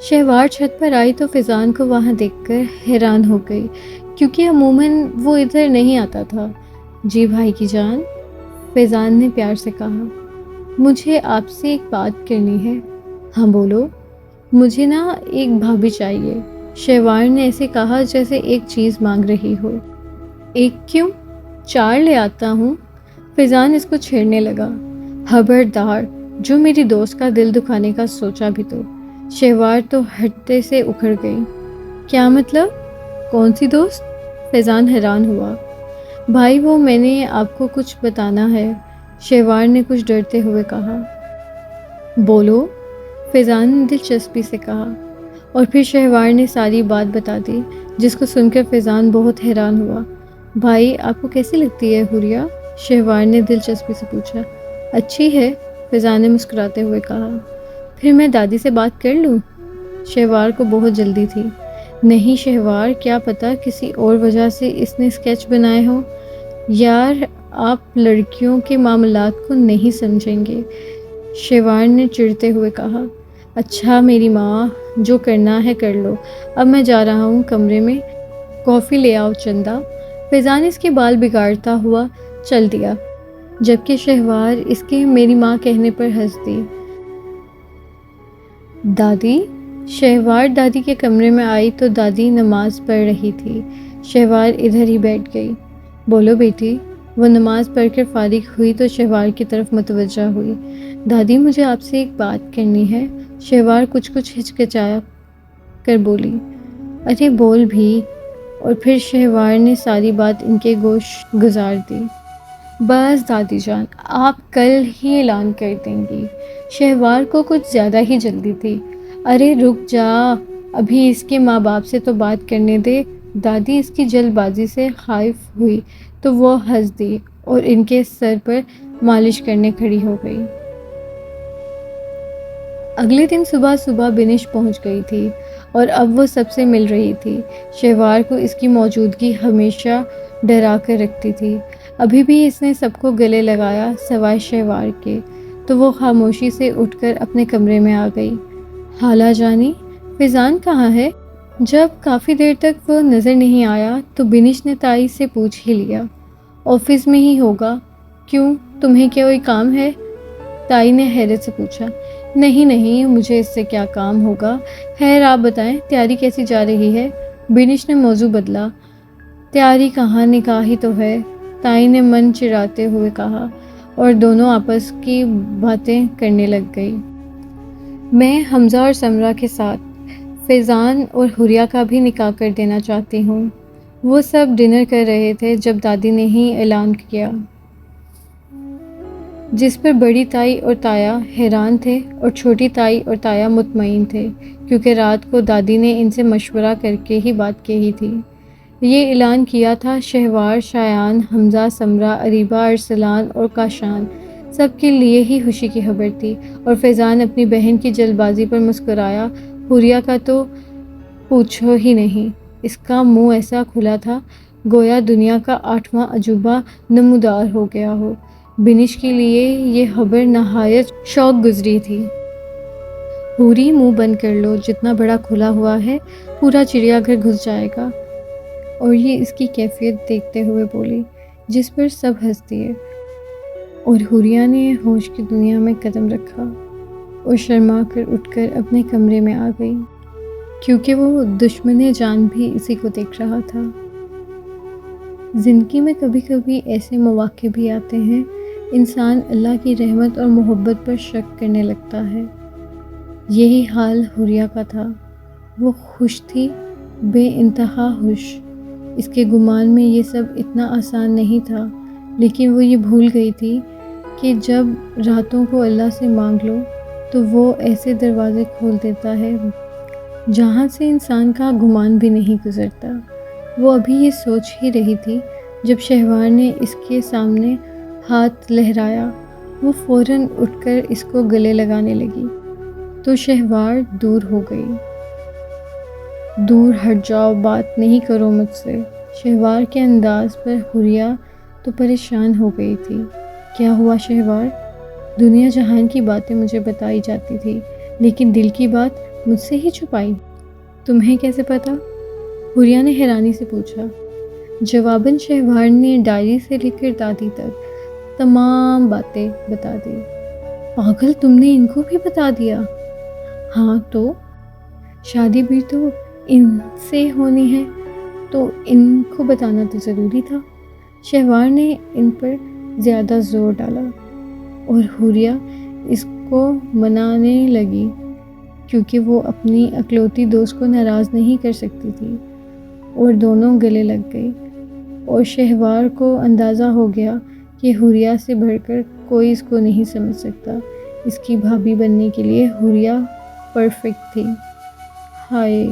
شہوار چھت پر آئی تو فیضان کو وہاں دیکھ کر حیران ہو گئی، کیونکہ عموماً وہ ادھر نہیں آتا تھا۔ جی بھائی کی جان، فیضان نے پیار سے کہا، مجھے آپ سے ایک بات کرنی ہے۔ ہاں بولو۔ مجھے نا ایک بھابھی چاہیے، شہوار نے ایسے کہا جیسے ایک چیز مانگ رہی ہو۔ ایک کیوں؟ 4 لے آتا ہوں۔ فیضان اس کو چھیڑنے لگا۔ خبردار، جو میری دوست کا دل دکھانے کا سوچا بھی تو۔ شہوار تو ہٹتے سے اکھڑ گئی۔ کیا مطلب؟ کون سی دوست؟ فیضان حیران ہوا۔ بھائی وہ میں نے آپ کو کچھ بتانا ہے، شہوار نے کچھ ڈرتے ہوئے کہا۔ بولو، فیضان نے دلچسپی سے کہا، اور پھر شہوار نے ساری بات بتا دی، جس کو سن کر فیضان بہت حیران ہوا۔ بھائی آپ کو کیسی لگتی ہے حوریہ؟ شہوار نے دلچسپی سے پوچھا۔ اچھی ہے، فیضان نے مسکراتے ہوئے کہا۔ پھر میں دادی سے بات کر لوں؟ شہوار کو بہت جلدی تھی۔ نہیں شہوار، کیا پتہ کسی اور وجہ سے اس نے اسکیچ بنائے ہوں۔ یار آپ لڑکیوں کے معاملات کو نہیں سمجھیں گے، شہوار نے چڑھتے ہوئے کہا۔ اچھا میری ماں، جو کرنا ہے کر لو، اب میں جا رہا ہوں کمرے میں، کافی لے آؤ چندہ۔ فیضان اس کے بال بگاڑتا ہوا چل دیا، جبکہ شہوار اس کے میری ماں کہنے پر ہنس دی۔ دادی؟ شہوار دادی کے کمرے میں آئی تو دادی نماز پڑھ رہی تھی۔ شہوار ادھر ہی بیٹھ گئی۔ بولو بیٹی۔ وہ نماز پڑھ کر فارغ ہوئی تو شہوار کی طرف متوجہ ہوئی۔ دادی مجھے آپ سے ایک بات کرنی ہے، شہوار کچھ ہچکچایا کر بولی۔ ارے بول بھی، اور پھر شہوار نے ساری بات ان کے گوش گزار دی۔ بس دادی جان، آپ کل ہی اعلان کر دیں گی۔ شہوار کو کچھ زیادہ ہی جلدی تھی۔ ارے رک جا، ابھی اس کے ماں باپ سے تو بات کرنے دے۔ دادی اس کی جلد بازی سے خائف ہوئی تو وہ ہنس دی اور ان کے سر پر مالش کرنے کھڑی ہو گئی۔ اگلے دن صبح بنش پہنچ گئی تھی اور اب وہ سب سے مل رہی تھی۔ شہوار کو اس کی موجودگی ہمیشہ ڈرا کر رکھتی تھی۔ ابھی بھی اس نے سب کو گلے لگایا سوائے شہوار کے، تو وہ خاموشی سے اٹھ کر اپنے کمرے میں آ گئی۔ خالہ جانی، فیضان کہاں ہے؟ جب کافی دیر تک وہ نظر نہیں آیا تو بنش نے تائی سے پوچھ ہی لیا۔ آفس میں ہی ہوگا۔ کیوں، تمہیں کیا کوئی کام ہے؟ تائی نے حیرت سے پوچھا۔ نہیں، مجھے اس سے کیا کام ہوگا، خیر آپ بتائیں تیاری کیسی جا رہی ہے؟ بنش نے موضوع بدلا۔ تیاری کہاں، نکاح ہی تو ہے، تائی نے من چراتے ہوئے کہا، اور دونوں آپس کی باتیں کرنے لگ گئی۔ میں حمزہ اور سمرہ کے ساتھ فیضان اور حوریہ کا بھی نکاح کر دینا چاہتی ہوں۔ وہ سب ڈنر کر رہے تھے جب دادی نے ہی اعلان کیا، جس پر بڑی تائی اور تایا حیران تھے اور چھوٹی تائی اور تایا مطمئن تھے، کیونکہ رات کو دادی نے ان سے مشورہ کر کے ہی بات کہی تھی۔ یہ اعلان کیا تھا شہوار، شایان، حمزہ، سمرہ، اریبہ، ارسلان اور کاشان سب کے لیے ہی خوشی کی خبر تھی، اور فیضان اپنی بہن کی جلد بازی پر مسکرایا۔ حوریہ کا تو پوچھو ہی نہیں، اس کا منہ ایسا کھلا تھا گویا دنیا کا 8واں عجوبہ نمودار ہو گیا ہو۔ بنش کے لیے یہ خبر نہایت شوق گزری تھی۔ حوری منہ بند کر لو، جتنا بڑا کھلا ہوا ہے پورا چڑیا گھر گھس جائے گا۔ اور یہ اس کی کیفیت دیکھتے ہوئے بولی، جس پر سب ہنس دیے، اور حوریہ نے ہوش کی دنیا میں قدم رکھا اور شرما کر اٹھ کر اپنے کمرے میں آ گئی، کیونکہ وہ دشمن جان بھی اسی کو دیکھ رہا تھا۔ زندگی میں کبھی کبھی ایسے مواقع بھی آتے ہیں، انسان اللہ کی رحمت اور محبت پر شک کرنے لگتا ہے۔ یہی حال حوریہ کا تھا۔ وہ خوش تھی، بے انتہا خوش۔ اس کے گمان میں یہ سب اتنا آسان نہیں تھا، لیکن وہ یہ بھول گئی تھی کہ جب راتوں کو اللہ سے مانگ لو تو وہ ایسے دروازے کھول دیتا ہے جہاں سے انسان کا گمان بھی نہیں گزرتا۔ وہ ابھی یہ سوچ ہی رہی تھی جب شہوار نے اس کے سامنے ہاتھ لہرایا۔ وہ فوراً اٹھ کر اس کو گلے لگانے لگی تو شہوار دور ہو گئی۔ دور ہٹ جاؤ، بات نہیں کرو مجھ سے۔ شہوار کے انداز پر حوریہ تو پریشان ہو گئی تھی کیا ہوا شہوار؟ دنیا جہان کی باتیں مجھے بتائی جاتی تھی، لیکن دل کی بات مجھ سے ہی چھپائی۔ تمہیں کیسے پتا؟ حوریہ نے حیرانی سے پوچھا۔ جواباً شہوار نے ڈائری سے لے کر دادی تک تمام باتیں بتا دی۔ پاگل، تم نے ان کو بھی بتا دیا؟ ہاں تو شادی بھی تو ان سے ہونی ہے، تو ان کو بتانا تو ضروری تھا۔ شہوار نے ان پر زیادہ زور ڈالا اور حوریہ اس کو منانے لگی، کیونکہ وہ اپنی اکلوتی دوست کو ناراض نہیں کر سکتی تھی، اور دونوں گلے لگ گئی۔ اور شہوار کو اندازہ ہو گیا کہ حوریہ سے بڑھ کر کوئی اس کو نہیں سمجھ سکتا۔ اس کی بھابھی بننے کے لیے حوریہ پرفیکٹ تھی۔ ہائے!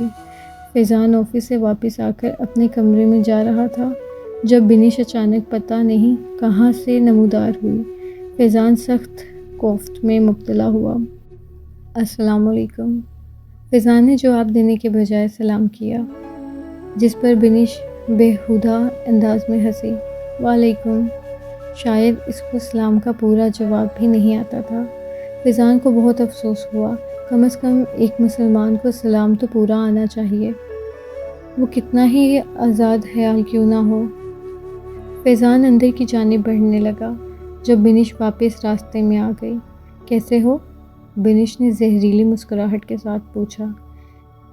فیضان آفس سے واپس آ کر اپنے کمرے میں جا رہا تھا جب بنش اچانک پتہ نہیں کہاں سے نمودار ہوئی۔ فیضان سخت کوفت میں مبتلا ہوا۔ السلام علیکم۔ فیضان نے جواب دینے کے بجائے سلام کیا، جس پر بنش بےہودہ انداز میں ہنسی۔ وعلیکم۔ شاید اس کو سلام کا پورا جواب بھی نہیں آتا تھا۔ فیضان کو بہت افسوس ہوا۔ کم از کم ایک مسلمان کو سلام تو پورا آنا چاہیے، وہ کتنا ہی آزاد خیال کیوں نہ ہو۔ فیضان اندر کی جانب بڑھنے لگا جب بنش واپس راستے میں آ گئی۔ کیسے ہو؟ بنش نے زہریلی مسکراہٹ کے ساتھ پوچھا۔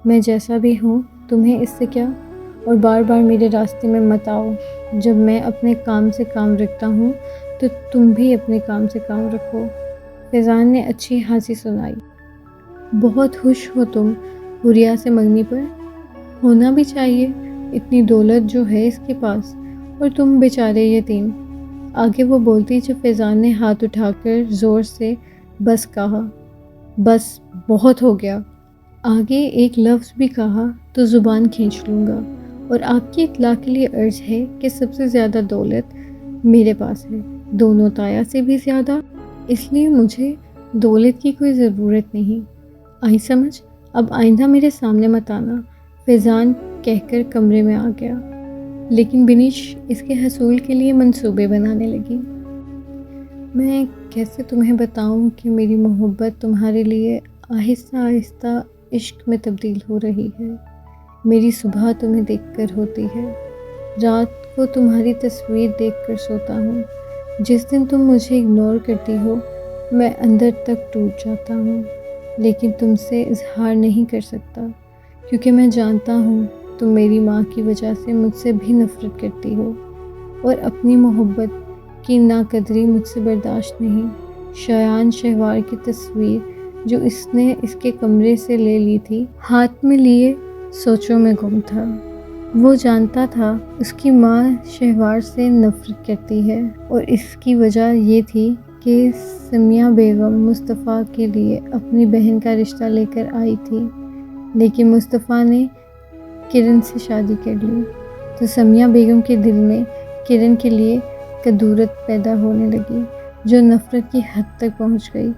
میں جیسا بھی ہوں، تمہیں اس سے کیا؟ اور بار بار میرے راستے میں مت آؤ۔ جب میں اپنے کام سے کام رکھتا ہوں تو تم بھی اپنے کام سے کام رکھو۔ فیضان نے اچھی ہنسی سنائی۔ بہت خوش ہو تم حوریہ سے منگنی پر؟ ہونا بھی چاہیے، اتنی دولت جو ہے اس کے پاس، اور تم بیچارے یتیم۔ آگے وہ بولتی جب فیضان نے ہاتھ اٹھا کر زور سے بس کہا۔ بس، بہت ہو گیا۔ آگے ایک لفظ بھی کہا تو زبان کھینچ لوں گا، اور آپ کی اطلاع کے لیے عرض ہے کہ سب سے زیادہ دولت میرے پاس ہے، دونوں تایا سے بھی زیادہ، اس لیے مجھے دولت کی کوئی ضرورت نہیں۔ آئی سمجھ؟ اب آئندہ میرے سامنے مت آنا، فیضان کہہ کر کمرے میں آ گیا۔ لیکن بنش اس کے حصول کے لیے منصوبے بنانے لگی۔ میں کیسے تمہیں بتاؤں کہ میری محبت تمہارے لیے آہستہ آہستہ عشق میں تبدیل ہو رہی ہے۔ میری صبح تمہیں دیکھ کر ہوتی ہے، رات کو تمہاری تصویر دیکھ کر سوتا ہوں۔ جس دن تم مجھے اگنور کرتی ہو، میں اندر تک ٹوٹ جاتا ہوں، لیکن تم سے اظہار نہیں کر سکتا، کیونکہ میں جانتا ہوں تم میری ماں کی وجہ سے مجھ سے بھی نفرت کرتی ہو، اور اپنی محبت کی ناقدری مجھ سے برداشت نہیں۔ شایان شہوار کی تصویر جو اس نے اس کے کمرے سے لے لی تھی، ہاتھ میں لیے سوچوں میں گم تھا۔ وہ جانتا تھا اس کی ماں شہوار سے نفرت کرتی ہے، اور اس کی وجہ یہ تھی کہ سمیہ بیگم مصطفیٰ کے لیے اپنی بہن کا رشتہ لے کر آئی تھی، لیکن مصطفیٰ نے کرن سے شادی کر لی، تو سمیہ بیگم کے دل میں کرن کے لیے کدورت پیدا ہونے لگی، جو نفرت کی حد تک پہنچ گئی،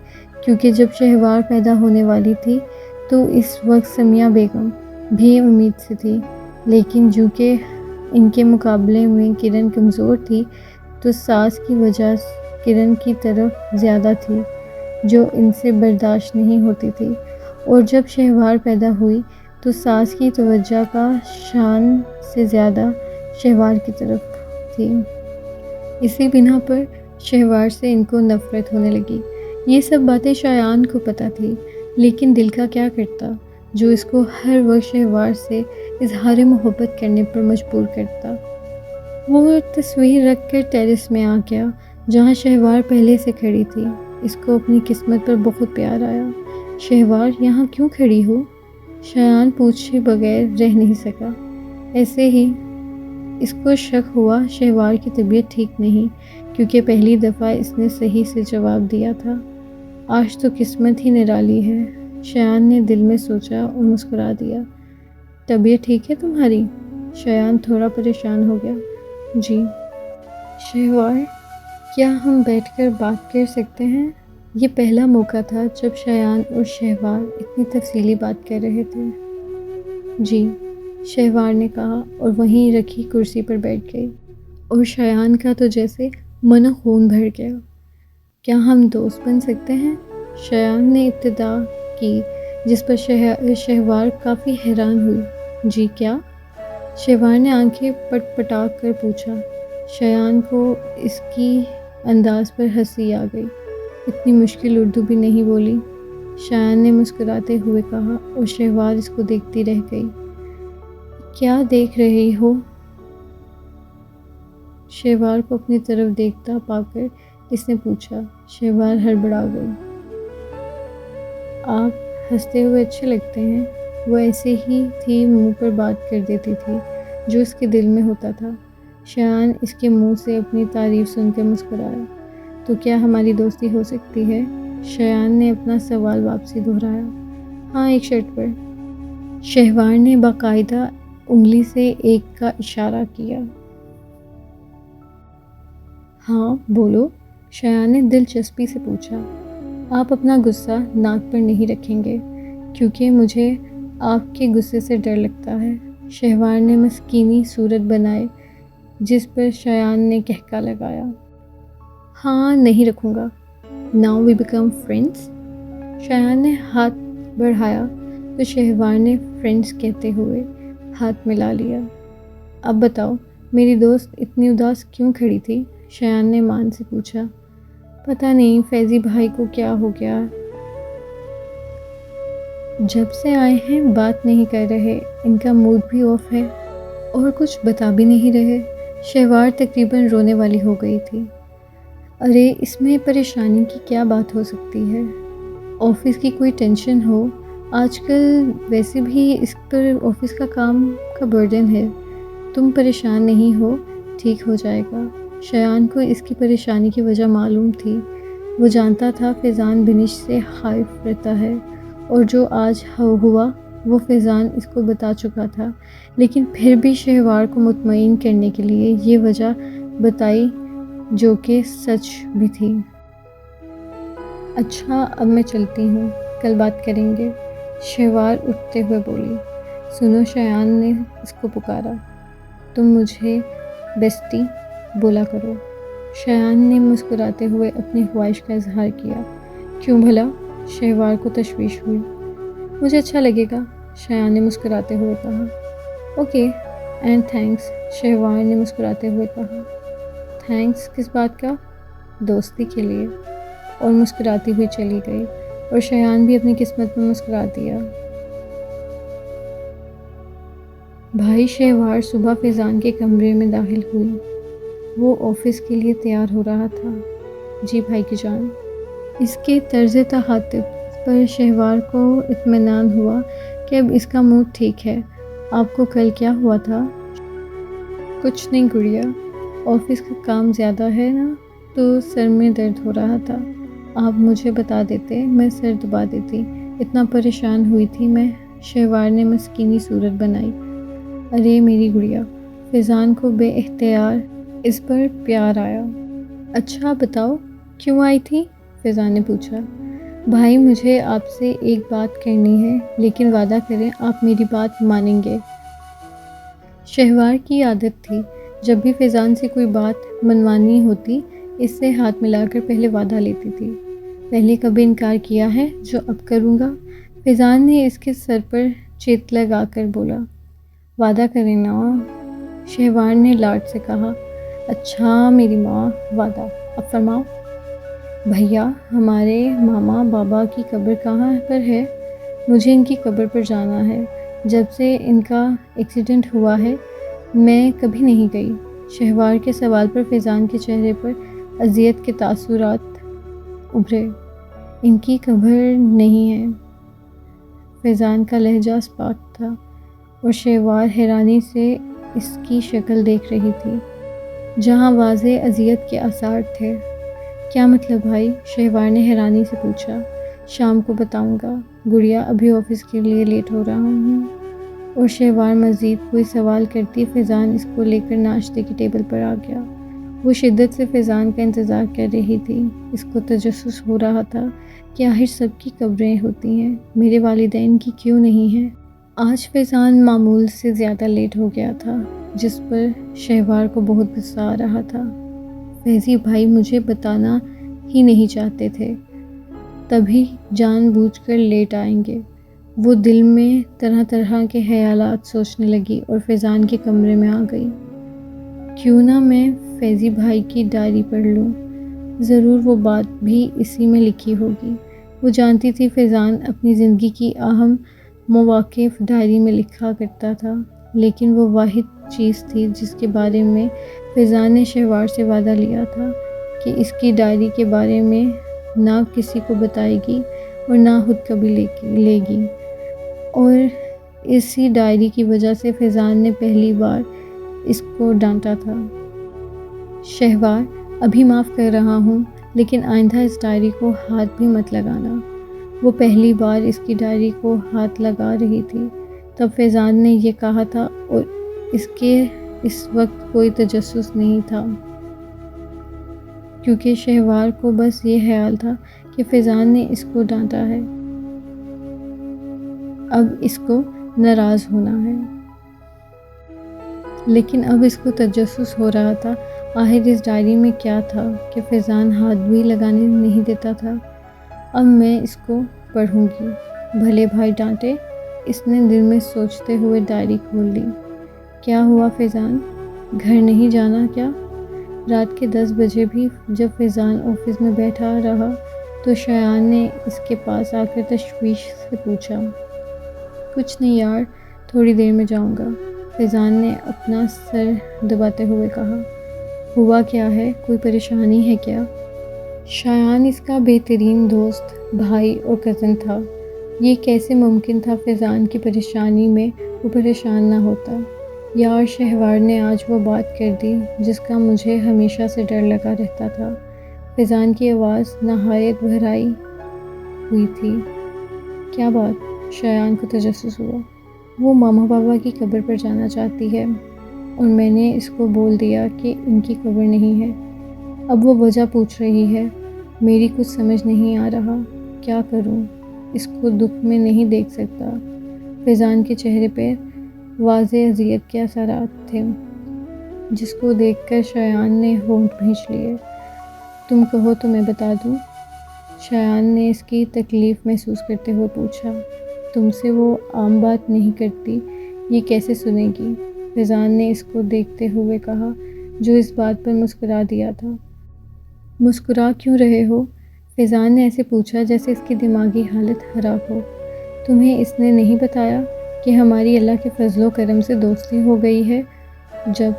کیونکہ جب شہوار پیدا ہونے والی تھی تو اس وقت سمیہ بیگم بھی امید سے تھی، لیکن چونکہ ان کے مقابلے میں کرن کمزور تھی، تو ساس کی وجہ کرن کی طرف زیادہ تھی، جو ان سے برداشت نہیں ہوتی تھی، اور جب شہوار پیدا ہوئی تو ساس کی توجہ کا شان سے زیادہ شہوار کی طرف تھی۔ اسی بنا پر شہوار سے ان کو نفرت ہونے لگی۔ یہ سب باتیں شایان کو پتہ تھی، لیکن دل کا کیا کرتا جو اس کو ہر وقت شہوار سے اظہار محبت کرنے پر مجبور کرتا۔ وہ تصویر رکھ کر ٹیرس میں آ گیا جہاں شہوار پہلے سے کھڑی تھی۔ اس کو اپنی قسمت پر بہت پیار آیا۔ شہوار، یہاں کیوں کھڑی ہو؟ شایان پوچھے بغیر رہ نہیں سکا۔ ایسے ہی۔ اس کو شک ہوا شہوار کی طبیعت ٹھیک نہیں، کیونکہ پہلی دفعہ اس نے صحیح سے جواب دیا تھا۔ آج تو قسمت ہی نرالی ہے، شایان نے دل میں سوچا اور مسکرا دیا۔ طبیعت ٹھیک ہے تمہاری؟ شایان تھوڑا پریشان ہو گیا۔ جی۔ شہوار، کیا ہم بیٹھ کر بات کر سکتے ہیں؟ یہ پہلا موقع تھا جب شایان اور شہوار اتنی تفصیلی بات کر رہے تھے۔ جی، شہوار نے کہا اور وہیں رکھی کرسی پر بیٹھ گئی، اور شایان کا تو جیسے من و خون بھر گیا۔ کیا ہم دوست بن سکتے ہیں؟ شایان نے ابتدا کی، جس پر شہوار کافی حیران ہوئی۔ جی کیا؟ شہوار نے آنکھیں پٹ پٹا کر پوچھا۔ شایان کو اس کی انداز پر ہنسی آ گئی۔ اتنی مشکل اردو بھی نہیں بولی، شایان نے مسکراتے ہوئے کہا، اور شہوار اس کو دیکھتی رہ گئی۔ کیا دیکھ رہی ہو؟ شہوار کو اپنی طرف دیکھتا پا کر اس نے پوچھا۔ شہوار ہڑبڑا گئی۔ آپ ہنستے ہوئے اچھے لگتے ہیں۔ وہ ایسے ہی تھی، منہ پر بات کر دیتی تھی جو اس کے دل میں ہوتا تھا۔ شایان اس کے منہ سے اپنی تعریف سن کر مسکرایا۔ تو کیا ہماری دوستی ہو سکتی ہے؟ شایان نے اپنا سوال واپسی دہرایا۔ ہاں، ایک شرط پر۔ شہوار نے باقاعدہ انگلی سے ایک کا اشارہ کیا۔ ہاں بولو، شایان نے دلچسپی سے پوچھا۔ آپ اپنا غصہ ناک پر نہیں رکھیں گے، کیونکہ مجھے آپ کے غصے سے ڈر لگتا ہے۔ شہوار نے مسکینی صورت بنائی، جس پر شایان نے کہکا لگایا۔ ہاں، نہیں رکھوں گا۔ Now we become friends؟ شایان نے ہاتھ بڑھایا تو شہوار نے فرینڈز کہتے ہوئے ہاتھ ملا لیا۔ اب بتاؤ، میری دوست اتنی اداس کیوں کھڑی تھی؟ شایان نے مان سے پوچھا۔ پتہ نہیں فیضی بھائی کو کیا ہو گیا، جب سے آئے ہیں بات نہیں کر رہے، ان کا موڈ بھی آف ہے اور کچھ بتا بھی نہیں رہے۔ شہوار تقریباً رونے والی ہو گئی تھی۔ ارے اس میں پریشانی کی کیا بات ہو سکتی ہے؟ آفس کی کوئی ٹینشن ہو؟ آج کل ویسے بھی اس پر آفس کا کام کا برڈن ہے۔ تم پریشان نہیں ہو، ٹھیک ہو جائے گا۔ شایان کو اس کی پریشانی کی وجہ معلوم تھی۔ وہ جانتا تھا فیضان بنش سے خائف رہتا ہے، اور جو آج ہوا وہ فیضان اس کو بتا چکا تھا، لیکن پھر بھی شہوار کو مطمئن کرنے کے لیے یہ وجہ بتائی جو کہ سچ بھی تھی۔ اچھا، اب میں چلتی ہوں، کل بات کریں گے، شہوار اٹھتے ہوئے بولی۔ سنو، شایان نے اس کو پکارا، تم مجھے بیسٹی بولا کرو۔ شایان نے مسکراتے ہوئے اپنی خواہش کا اظہار کیا۔ کیوں بھلا؟ شہوار کو تشویش ہوئی۔ مجھے اچھا لگے گا، شایان نے مسکراتے ہوئے کہا۔ اوکے، اینڈ تھینکس، شہوار نے مسکراتے ہوئے کہا۔ تھینکس کس بات کا؟ دوستی کے لیے، اور مسکراتی ہوئی چلی گئی، اور شایان بھی اپنی قسمت میں مسکرا دیا۔ بھائی شہوار صبح فیضان کے کمرے میں داخل ہوئی۔ وہ آفس کے لیے تیار ہو رہا تھا۔ جی بھائی کی جان۔ اس کے طرز تخاطب پر شہوار کو اطمینان ہوا کہ اب اس کا موڈ ٹھیک ہے۔ آپ کو کل کیا ہوا تھا؟ کچھ نہیں گڑیا، آفس کا کام زیادہ ہے نا، تو سر میں درد ہو رہا تھا۔ آپ مجھے بتا دیتے، میں سر دبا دیتی، اتنا پریشان ہوئی تھی میں، شہوار نے مسکینی صورت بنائی۔ ارے میری گڑیا، فیضان کو بے اختیار اس پر پیار آیا۔ اچھا بتاؤ، کیوں آئی تھی؟ فیضان نے پوچھا۔ بھائی مجھے آپ سے ایک بات کرنی ہے، لیکن وعدہ کریں آپ میری بات مانیں گے۔ شہوار کی عادت تھی، جب بھی فیضان سے کوئی بات منوانی ہوتی، اس سے ہاتھ ملا کر پہلے وعدہ لیتی تھی۔ پہلے کبھی انکار کیا ہے جو اب کروں گا؟ فیضان نے اس کے سر پر چیت لگا کر بولا۔ وعدہ کریں نا، شہوار نے لاڈ سے کہا۔ اچھا میری ماں، وعدہ، اب فرماؤ۔ بھیا، ہمارے ماما بابا کی قبر کہاں پر ہے؟ مجھے ان کی قبر پر جانا ہے۔ جب سے ان کا ایکسیڈنٹ ہوا ہے میں کبھی نہیں گئی۔ شہوار کے سوال پر فیضان کے چہرے پر اذیت کے تاثرات ابھرے۔ ان کی قبر نہیں ہے، فیضان کا لہجہ اسپاٹ تھا، اور شہوار حیرانی سے اس کی شکل دیکھ رہی تھی، جہاں واضح اذیت کے آثار تھے۔ کیا مطلب بھائی؟ شہوار نے حیرانی سے پوچھا۔ شام کو بتاؤں گا گڑیا، ابھی آفس کے لیے لیٹ ہو رہا ہوں۔ اور شہوار مزید کوئی سوال کرتی فیضان اس کو لے کر ناشتے کی ٹیبل پر آ گیا۔ وہ شدت سے فیضان کا انتظار کر رہی تھی۔ اس کو تجسس ہو رہا تھا کہ آخر سب کی قبریں ہوتی ہیں، میرے والدین کی کیوں نہیں ہیں؟ آج فیضان معمول سے زیادہ لیٹ ہو گیا تھا، جس پر شہوار کو بہت غصہ آ رہا تھا۔ فیضی بھائی، مجھے بتانا ہی نہیں چاہتے تھے، تبھی جان بوجھ کر لیٹ آئیں گے۔ وہ دل میں طرح طرح کے خیالات سوچنے لگی اور فیضان کے کمرے میں آ گئی۔ کیوں نہ میں فیضی بھائی کی ڈائری پڑھ لوں، ضرور وہ بات بھی اسی میں لکھی ہوگی۔ وہ جانتی تھی فیضان اپنی زندگی کی اہم مواقف ڈائری میں لکھا کرتا تھا، لیکن وہ واحد چیز تھی جس کے بارے میں فیضان نے شہوار سے وعدہ لیا تھا کہ اس کی ڈائری کے بارے میں نہ کسی کو بتائے گی اور نہ خود کبھی لے گی۔ اور اسی ڈائری کی وجہ سے فیضان نے پہلی بار اس کو ڈانٹا تھا۔ شہوار، ابھی معاف کر رہا ہوں، لیکن آئندہ اس ڈائری کو ہاتھ بھی مت لگانا۔ وہ پہلی بار اس کی ڈائری کو ہاتھ لگا رہی تھی تب فیضان نے یہ کہا تھا، اور اس کے اس وقت کوئی تجسس نہیں تھا، کیونکہ شہوار کو بس یہ خیال تھا کہ فیضان نے اس کو ڈانٹا ہے، اب اس کو ناراض ہونا ہے۔ لیکن اب اس کو تجسس ہو رہا تھا، آخر اس ڈائری میں کیا تھا کہ فیضان ہاتھ بھی لگانے نہیں دیتا تھا۔ اب میں اس کو پڑھوں گی، بھلے بھائی ڈانٹے، اس نے دل میں سوچتے ہوئے ڈائری کھول لی۔ کیا ہوا فیضان، گھر نہیں جانا کیا؟ رات کے 10 بجے بھی جب فیضان آفس میں بیٹھا رہا تو شایان نے اس کے پاس آ کر تشویش سے پوچھا۔ کچھ نہیں یار، تھوڑی دیر میں جاؤں گا، فیضان نے اپنا سر دباتے ہوئے کہا۔ ہوا کیا ہے، کوئی پریشانی ہے کیا؟ شایان اس کا بہترین دوست، بھائی اور کزن تھا، یہ کیسے ممکن تھا فیضان کی پریشانی میں وہ پریشان نہ ہوتا؟ یار شہوار نے آج وہ بات کر دی جس کا مجھے ہمیشہ سے ڈر لگا رہتا تھا۔ فیضان کی آواز نہایت بھرائی ہوئی تھی۔ کیا بات؟ شایان کو تجسس ہوا۔ وہ ماما بابا کی قبر پر جانا چاہتی ہے اور میں نے اس کو بول دیا کہ ان کی قبر نہیں ہے۔ اب وہ وجہ پوچھ رہی ہے، میری کچھ سمجھ نہیں آ رہا، کیا کروں؟ اس کو دکھ میں نہیں دیکھ سکتا۔ فیضان کے چہرے پر واضح اذیت کے اثرات تھے، جس کو دیکھ کر شایان نے ہونٹ بھینچ لیے۔ تم کہو تو میں بتا دوں؟ شایان نے اس کی تکلیف محسوس کرتے ہوئے پوچھا۔ تم سے وہ عام بات نہیں کرتی، یہ کیسے سنے گی؟ فیضان نے اس کو دیکھتے ہوئے کہا، جو اس بات پر مسکرا دیا تھا۔ مسکرا کیوں رہے ہو؟ فیضان نے ایسے پوچھا جیسے اس کی دماغی حالت خراب ہو۔ تمہیں اس نے نہیں بتایا کہ ہماری اللہ کے فضل و کرم سے دوستی ہو گئی ہے؟ جب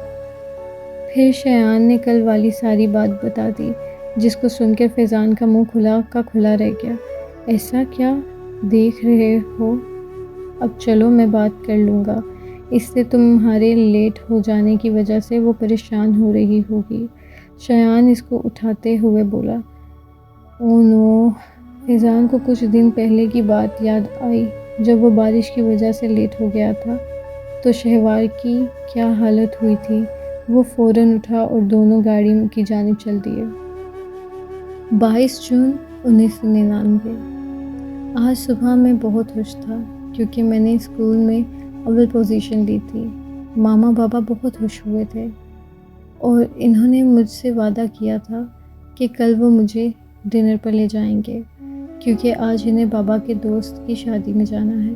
پھر شایان نے کل والی ساری بات بتا دی، جس کو سن کر فیضان کا منہ کھلا کا کھلا رہ گیا۔ ایسا کیا دیکھ رہے ہو؟ اب چلو میں بات کر لوں گا، اس سے تمہارے لیٹ ہو جانے کی وجہ سے وہ پریشان ہو رہی ہوگی۔ شایان اس کو اٹھاتے ہوئے بولا۔ او نو! فیضان کو کچھ دن پہلے کی بات یاد آئی جب وہ بارش کی وجہ سے لیٹ ہو گیا تھا تو شہوار کی کیا حالت ہوئی تھی۔ وہ فوراً اٹھا اور دونوں گاڑی کی جانب چل دیے۔ 22 جون 1999۔ آج صبح میں بہت خوش تھا کیونکہ میں نے اسکول میں اول پوزیشن لی تھی۔ ماما بابا بہت خوش ہوئے تھے اور انہوں نے مجھ سے وعدہ کیا تھا کہ کل وہ مجھے ڈنر پر لے جائیں گے، کیونکہ آج انہیں بابا کے دوست کی شادی میں جانا ہے۔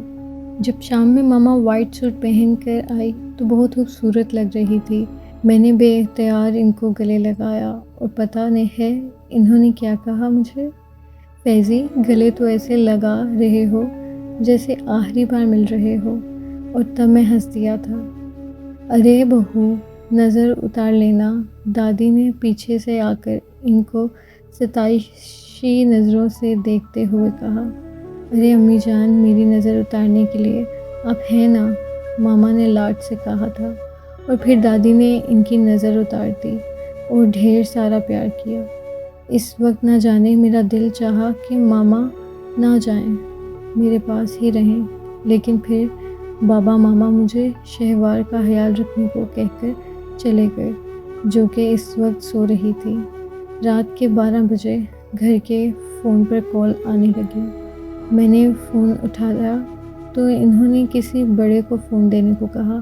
جب شام میں ماما وائٹ سوٹ پہن کر آئی تو بہت خوبصورت لگ رہی تھی۔ میں نے بے اختیار ان کو گلے لگایا اور پتہ نہیں ہے انہوں نے کیا کہا مجھے، فیضی گلے تو ایسے لگا رہے ہو جیسے آخری بار مل رہے ہو، اور تب میں ہنس دیا تھا۔ ارے بہو، نظر اتار لینا، دادی نے پیچھے سے آ کر ان کو ستائشی نظروں سے دیکھتے ہوئے کہا۔ ارے امی جان، میری نظر اتارنے کے لیے آپ ہیں نا، ماما نے لاڈ سے کہا تھا، اور پھر دادی نے ان کی نظر اتار دی اور ڈھیر سارا پیار کیا۔ اس وقت نہ جانے میرا دل چاہا کہ ماما نہ جائیں، میرے پاس ہی رہیں، لیکن پھر بابا ماما مجھے شہوار کا خیال رکھنے کو کہہ کر چلے گئے، جو کہ اس وقت سو رہی تھی۔ رات کے 12 بجے گھر کے فون پر کال آنے لگی۔ میں نے فون اٹھایا تو انہوں نے کسی بڑے کو فون دینے کو کہا۔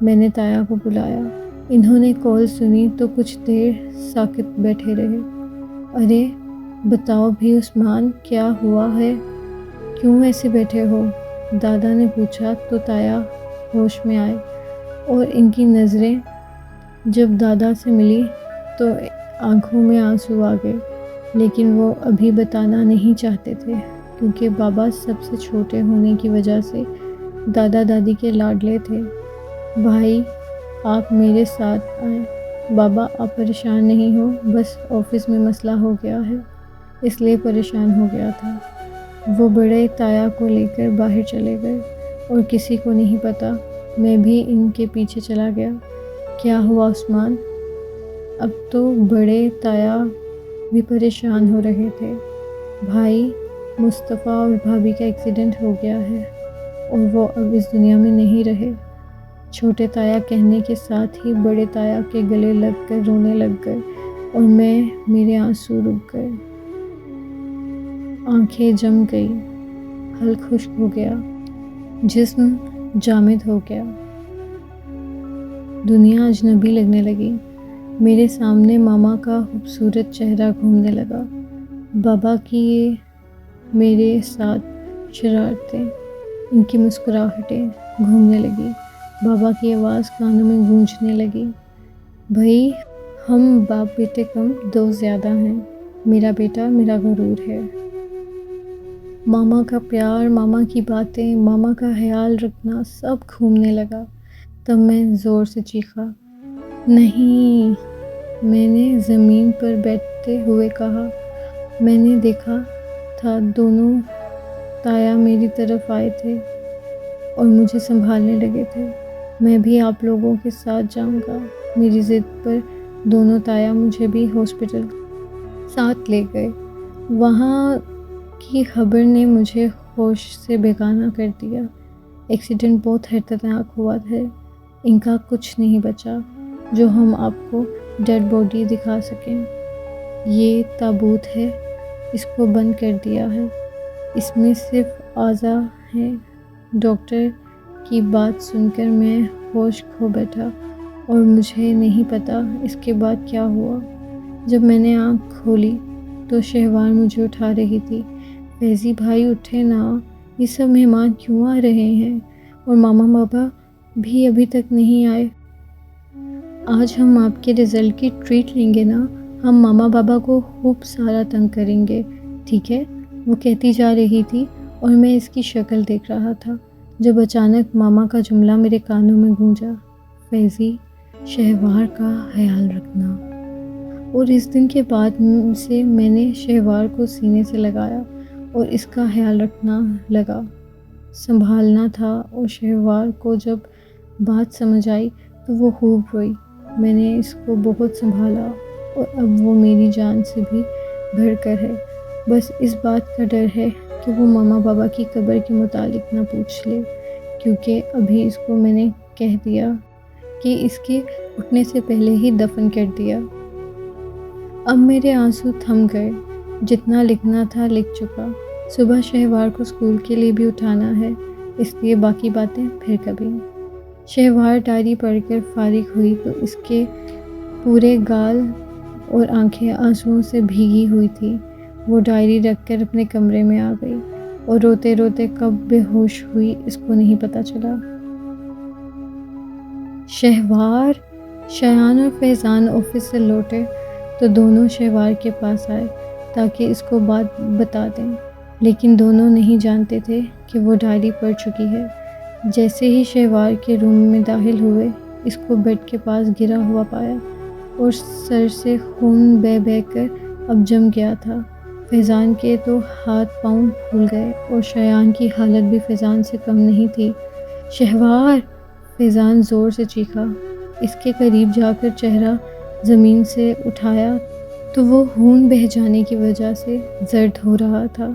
میں نے تایا کو بلایا۔ انہوں نے کال سنی تو کچھ دیر ساکت بیٹھے رہے۔ ارے بتاؤ بھی عثمان، کیا ہوا ہے؟ کیوں ایسے بیٹھے ہو؟ دادا نے پوچھا تو تایا ہوش میں آئے اور ان کی نظریں جب دادا سے ملی تو آنکھوں میں آنسو آ گئے، لیکن وہ ابھی بتانا نہیں چاہتے تھے کیونکہ بابا سب سے چھوٹے ہونے کی وجہ سے دادا دادی کے لاڈلے تھے۔ بھائی آپ میرے ساتھ آئیں۔ بابا آپ پریشان نہیں ہو، بس آفس میں مسئلہ ہو گیا ہے اس لیے پریشان ہو گیا تھا۔ وہ بڑے تایا کو لے کر باہر چلے گئے اور کسی کو نہیں پتا، میں بھی ان کے پیچھے چلا گیا۔ کیا ہوا عثمان؟ اب تو بڑے تایا بھی پریشان ہو رہے تھے۔ بھائی مصطفیٰ اور بھابھی کا ایکسیڈنٹ ہو گیا ہے اور وہ اب اس دنیا میں نہیں رہے۔ چھوٹے تایا کہنے کے ساتھ ہی بڑے تایا کے گلے لگ کر رونے لگ گئے اور میرے آنسو رک گئے۔ آنکھیں جم گئی، حلق خشک ہو گیا، جسم جامد ہو گیا، دنیا اجنبی لگنے لگی۔ میرے سامنے ماما کا خوبصورت چہرہ گھومنے لگا، بابا کی یہ میرے ساتھ شرارتیں، ان کی مسکراہٹیں گھومنے لگی، بابا کی آواز کانوں میں گونجنے لگی، بھائی ہم باپ بیٹے کم دو زیادہ ہیں، میرا بیٹا میرا غرور ہے۔ ماما کا پیار، ماما کی باتیں، ماما کا خیال رکھنا سب گھومنے لگا۔ تب میں زور سے چیخا، نہیں! میں نے زمین پر بیٹھتے ہوئے کہا۔ میں نے دیکھا تھا دونوں تایا میری طرف آئے تھے اور مجھے سنبھالنے لگے تھے۔ میں بھی آپ لوگوں کے ساتھ جاؤں گا۔ میری ضد پر دونوں تایا مجھے بھی ہاسپٹل ساتھ لے گئے۔ وہاں کی خبر نے مجھے ہوش سے بیگانہ کر دیا۔ ایکسیڈنٹ بہت خطرناک ہوا ہے، ان کا کچھ نہیں بچا جو ہم آپ کو ڈیڈ باڈی دکھا سکیں۔ یہ تابوت ہے، اس کو بند کر دیا ہے، اس میں صرف اعضاء ہیں۔ ڈاکٹر کی بات سن کر میں ہوش کھو بیٹھا اور مجھے نہیں پتا اس کے بعد کیا ہوا۔ جب میں نے آنکھ کھولی تو شہوار مجھے اٹھا رہی تھی۔ فیضی بھائی اٹھے نا، یہ سب مہمان کیوں آ رہے ہیں اور ماما بابا بھی ابھی تک نہیں آئے؟ آج ہم آپ کے رزلٹ کی ٹریٹ لیں گے نا، ہم ماما بابا کو خوب سارا تنگ کریں گے، ٹھیک ہے؟ وہ کہتی جا رہی تھی اور میں اس کی شکل دیکھ رہا تھا جب اچانک ماما کا جملہ میرے کانوں میں گونجا، فیضی شہوار کا خیال رکھنا۔ اور اس دن کے بعد سے میں نے شہوار کو سینے سے لگایا اور اس کا خیال رکھنا لگا، سنبھالنا تھا۔ اور شہوار کو جب بات سمجھ آئی تو وہ خوب روئی۔ میں نے اس کو بہت سنبھالا اور اب وہ میری جان سے بھی بڑھ کر ہے۔ بس اس بات کا ڈر ہے کہ وہ ماما بابا کی قبر کے متعلق نہ پوچھ لے، کیونکہ ابھی اس کو میں نے کہہ دیا کہ اس کے اٹھنے سے پہلے ہی دفن کر دیا۔ اب میرے آنسو تھم گئے، جتنا لکھنا تھا لکھ چکا۔ صبح شہوار کو اسکول کے لیے بھی اٹھانا ہے، اس لیے باقی باتیں پھر کبھی۔ شہوار ڈائری پڑھ کر فارغ ہوئی تو اس کے پورے گال اور آنکھیں آنسوؤں سے بھیگی ہوئی تھی۔ وہ ڈائری رکھ کر اپنے کمرے میں آ گئی اور روتے روتے کب بے ہوش ہوئی اس کو نہیں پتا چلا۔ شہوار! شایان اور فیضان آفس سے لوٹے تو دونوں شہوار کے پاس آئے تاکہ اس کو بات بتا دیں، لیکن دونوں نہیں جانتے تھے کہ وہ ڈائری پڑھ چکی ہے۔ جیسے ہی شہوار کے روم میں داخل ہوئے، اس کو بیڈ کے پاس گرا ہوا پایا اور سر سے خون بہہ کر اب جم گیا تھا۔ فیضان کے تو ہاتھ پاؤں پھول گئے اور شایان کی حالت بھی فیضان سے کم نہیں تھی۔ شہوار! فیضان زور سے چیخا۔ اس کے قریب جا کر چہرہ زمین سے اٹھایا تو وہ خون بہہ جانے کی وجہ سے زرد ہو رہا تھا۔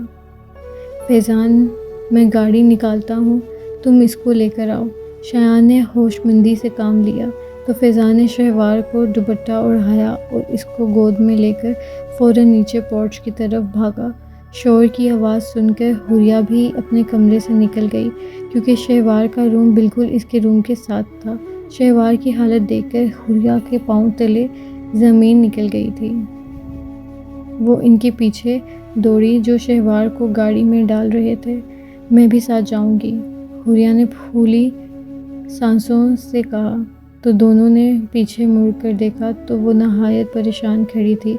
فیضان میں گاڑی نکالتا ہوں، تم اس کو لے کر آؤ۔ شایان نے ہوش مندی سے کام لیا تو فیضان نے شہوار کو دوپٹہ اڑایا اور اس کو گود میں لے کر فوراً نیچے پورچ کی طرف بھاگا۔ شور کی آواز سن کر حوریا بھی اپنے کمرے سے نکل گئی کیونکہ شہوار کا روم بالکل اس کے روم کے ساتھ تھا۔ شہوار کی حالت دیکھ کر حوریا کے پاؤں تلے زمین نکل گئی تھی۔ وہ ان کے پیچھے دوڑی جو شہوار کو گاڑی میں ڈال رہے تھے۔ میں بھی ساتھ جاؤں گی، حوریہ نے پھولی سانسوں سے کہا۔ تو دونوں نے پیچھے مڑ کر دیکھا تو وہ نہایت پریشان کھڑی تھی۔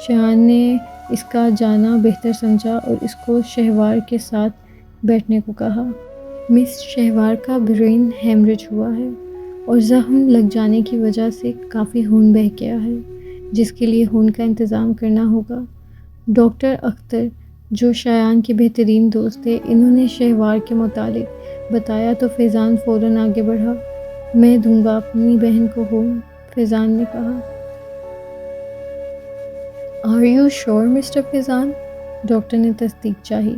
شایان نے اس کا جانا بہتر سمجھا اور اس کو شہوار کے ساتھ بیٹھنے کو کہا۔ مس شہوار کا برین ہیمریج ہوا ہے اور زخم لگ جانے کی وجہ سے کافی خون بہہ گیا ہے، جس کے لیے خون کا انتظام کرنا ہوگا۔ ڈاکٹر اختر جو شایان کے بہترین دوست تھے، انہوں نے شہوار کے متعلق بتایا تو فیضان فوراً آگے بڑھا۔ میں دوں گا اپنی بہن کو خون، فیضان نے کہا۔ Are you sure mister Faizan? Doctor نے تصدیق چاہی۔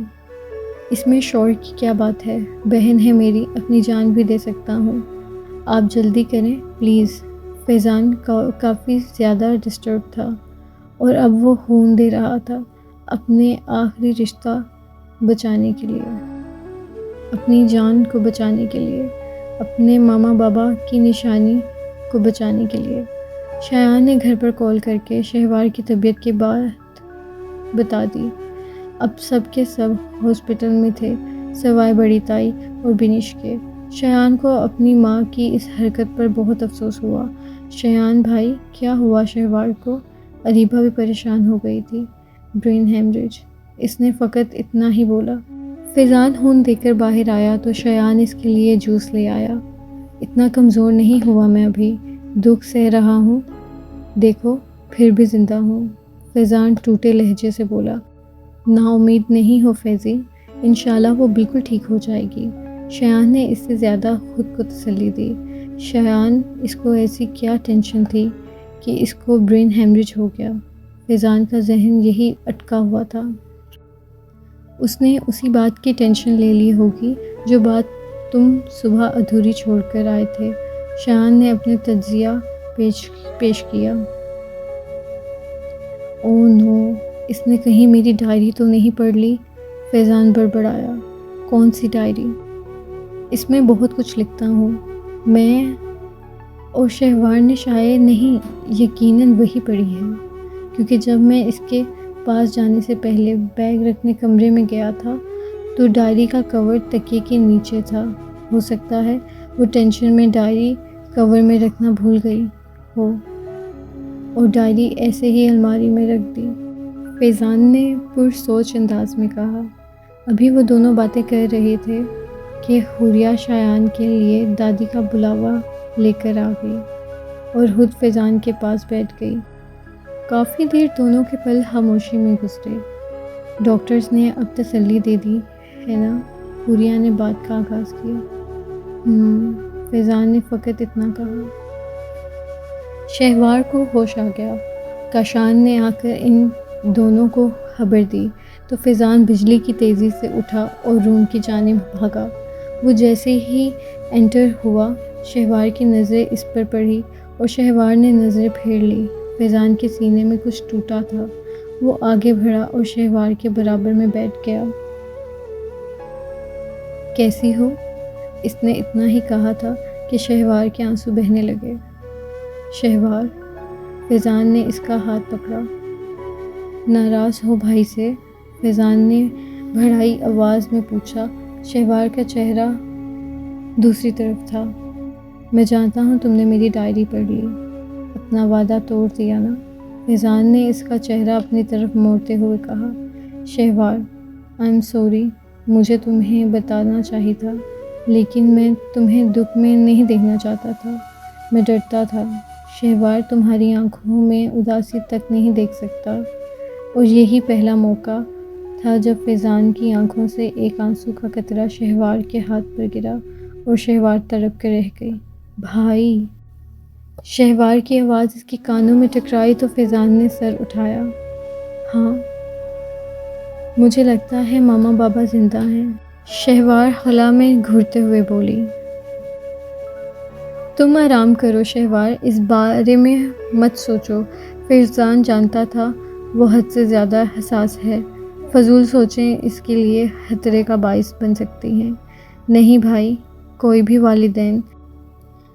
اس میں شور کی کیا بات ہے؟ بہن ہے میری، اپنی جان بھی دے سکتا ہوں۔ آپ جلدی کریں پلیز۔ فیضان کافی زیادہ ڈسٹرب تھا اور اب وہ خون دے رہا تھا اپنے آخری رشتہ بچانے کے لیے، اپنی جان کو بچانے کے لیے، اپنے ماما بابا کی نشانی کو بچانے کے لیے۔ شایان نے گھر پر کال کر کے شہوار کی طبیعت کی بات بتا دی۔ اب سب کے سب ہاسپٹل میں تھے سوائے بڑی تائی اور بنش کے۔ شایان کو اپنی ماں کی اس حرکت پر بہت افسوس ہوا۔ شایان بھائی، کیا ہوا شہوار کو؟ اریبہ بھی پریشان ہو گئی تھی۔ برین ہیمریج، اس نے فقط اتنا ہی بولا۔ فیضان خون دے کر باہر آیا تو شایان اس کے لیے جوس لے آیا۔ اتنا کمزور نہیں ہوا میں ابھی، دکھ سہ رہا ہوں، دیکھو پھر بھی زندہ ہوں، فیضان ٹوٹے لہجے سے بولا۔ نا امید نہیں ہو فیضی، انشاءاللہ وہ بالکل ٹھیک ہو جائے گی۔ شایان نے اس سے زیادہ خود کو تسلی دی۔ شایان، اس کو ایسی کیا ٹینشن تھی کہ اس کو برین ہیمریج ہو گیا؟ فیضان کا ذہن یہی اٹکا ہوا تھا۔ اس نے اسی بات کی ٹینشن لے لی ہوگی جو بات تم صبح ادھوری چھوڑ کر آئے تھے۔ شایان نے اپنے تجزیہ پیش کیا۔ او نو، اس نے کہیں میری ڈائری تو نہیں پڑھ لی؟ فیضان بڑبڑایا۔ کون سی ڈائری؟ اس میں بہت کچھ لکھتا ہوں میں، اور شہوار نے شاید نہیں، یقیناً وہی پڑھی ہے، کیونکہ جب میں اس کے پاس جانے سے پہلے بیگ رکھنے کمرے میں گیا تھا تو ڈائری کا کور تکیے کے نیچے تھا۔ ہو سکتا ہے وہ ٹینشن میں ڈائری کور میں رکھنا بھول گئی ہو اور ڈائری ایسے ہی الماری میں رکھ دی، فیضان نے پرسوچ انداز میں کہا۔ ابھی وہ دونوں باتیں کر رہے تھے کہ حوریہ شایان کے لیے دادی کا بلاوا لے کر آ گئی اور خود فیضان کے پاس بیٹھ گئی۔ کافی دیر دونوں کے پل خاموشی میں گزرے۔ ڈاکٹرز نے اب تسلی دے دی ہے نا؟ حوریہ نے بات کا آغاز کیا۔ فیضان نے فقط اتنا کہا۔ شہوار کو ہوش آ گیا۔ کاشان نے آ کر ان دونوں کو خبر دی تو فیضان بجلی کی تیزی سے اٹھا اور روم کی جانب بھاگا۔ وہ جیسے ہی انٹر ہوا، شہوار کی نظریں اس پر پڑی اور شہوار نے نظریں پھیر لی۔ فیضان کے سینے میں کچھ ٹوٹا تھا۔ وہ آگے بڑھا اور شہوار کے برابر میں بیٹھ گیا۔ کیسی ہو؟ اس نے اتنا ہی کہا تھا کہ شہوار کے آنسو بہنے لگے۔ شہوار، فیضان نے اس کا ہاتھ پکڑا۔ ناراض ہو بھائی سے؟ فیضان نے بھڑائی آواز میں پوچھا۔ شہوار کا چہرہ دوسری طرف تھا۔ میں جانتا ہوں تم نے میری ڈائری پڑھ لی، اپنا وعدہ توڑ دیا نا؟ فیضان نے اس کا چہرہ اپنی طرف موڑتے ہوئے کہا۔ شہوار، آئی ایم سوری، مجھے تمہیں بتانا چاہیے تھا، لیکن میں تمہیں دکھ میں نہیں دیکھنا چاہتا تھا، میں ڈرتا تھا۔ شہوار، تمہاری آنکھوں میں اداسی تک نہیں دیکھ سکتا۔ اور یہی پہلا موقع تھا جب فیضان کی آنکھوں سے ایک آنسو کا قطرہ شہوار کے ہاتھ پر گرا اور شہوار تڑپ کر رہ گئی۔ بھائی! شہوار کی آواز اس کے کانوں میں ٹکرائی تو فیضان نے سر اٹھایا۔ ہاں، مجھے لگتا ہے ماما بابا زندہ ہیں، شہوار خلا میں گھرتے ہوئے بولی۔ تم آرام کرو شہوار، اس بارے میں مت سوچو۔ فیضان جانتا تھا وہ حد سے زیادہ حساس ہے، فضول سوچیں اس کے لیے خطرے کا باعث بن سکتی ہیں۔ نہیں بھائی، کوئی بھی والدین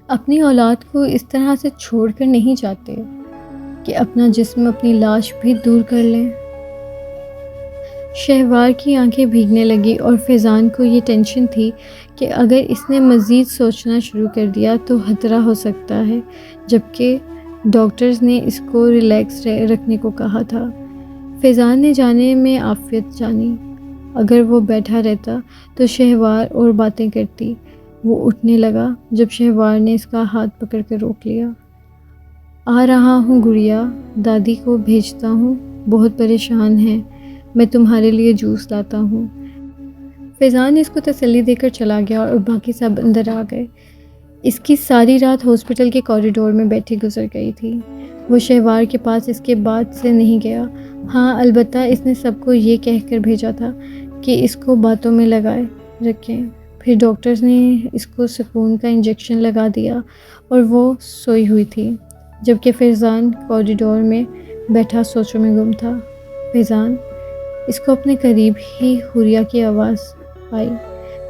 اپنی اولاد کو اس طرح سے چھوڑ کر نہیں جاتے کہ اپنا جسم، اپنی لاش بھی دور کر لیں۔ شہوار کی آنکھیں بھیگنے لگی اور فیضان کو یہ ٹینشن تھی کہ اگر اس نے مزید سوچنا شروع کر دیا تو خطرہ ہو سکتا ہے، جبکہ ڈاکٹرز نے اس کو ریلیکس رکھنے کو کہا تھا۔ فیضان نے جانے میں عافیت جانی۔ اگر وہ بیٹھا رہتا تو شہوار اور باتیں کرتی۔ وہ اٹھنے لگا جب شہوار نے اس کا ہاتھ پکڑ کر روک لیا۔ آ رہا ہوں گڑیا، دادی کو بھیجتا ہوں، بہت پریشان ہیں، میں تمہارے لیے جوس لاتا ہوں۔ فیضان نے اس کو تسلی دے کر چلا گیا اور باقی سب اندر آ گئے۔ اس کی ساری رات ہاسپٹل کے کوریڈور میں بیٹھی گزر گئی تھی۔ وہ شہوار کے پاس اس کے بعد سے نہیں گیا۔ ہاں، البتہ اس نے سب کو یہ کہہ کر بھیجا تھا کہ اس کو باتوں میں لگائے رکھیں۔ پھر ڈاکٹرز نے اس کو سکون کا انجیکشن لگا دیا اور وہ سوئی ہوئی تھی، جبکہ فیضان کوریڈور میں بیٹھا سوچوں میں گم تھا۔ فیضان، اس کو اپنے قریب ہی حوریہ کی آواز آئی۔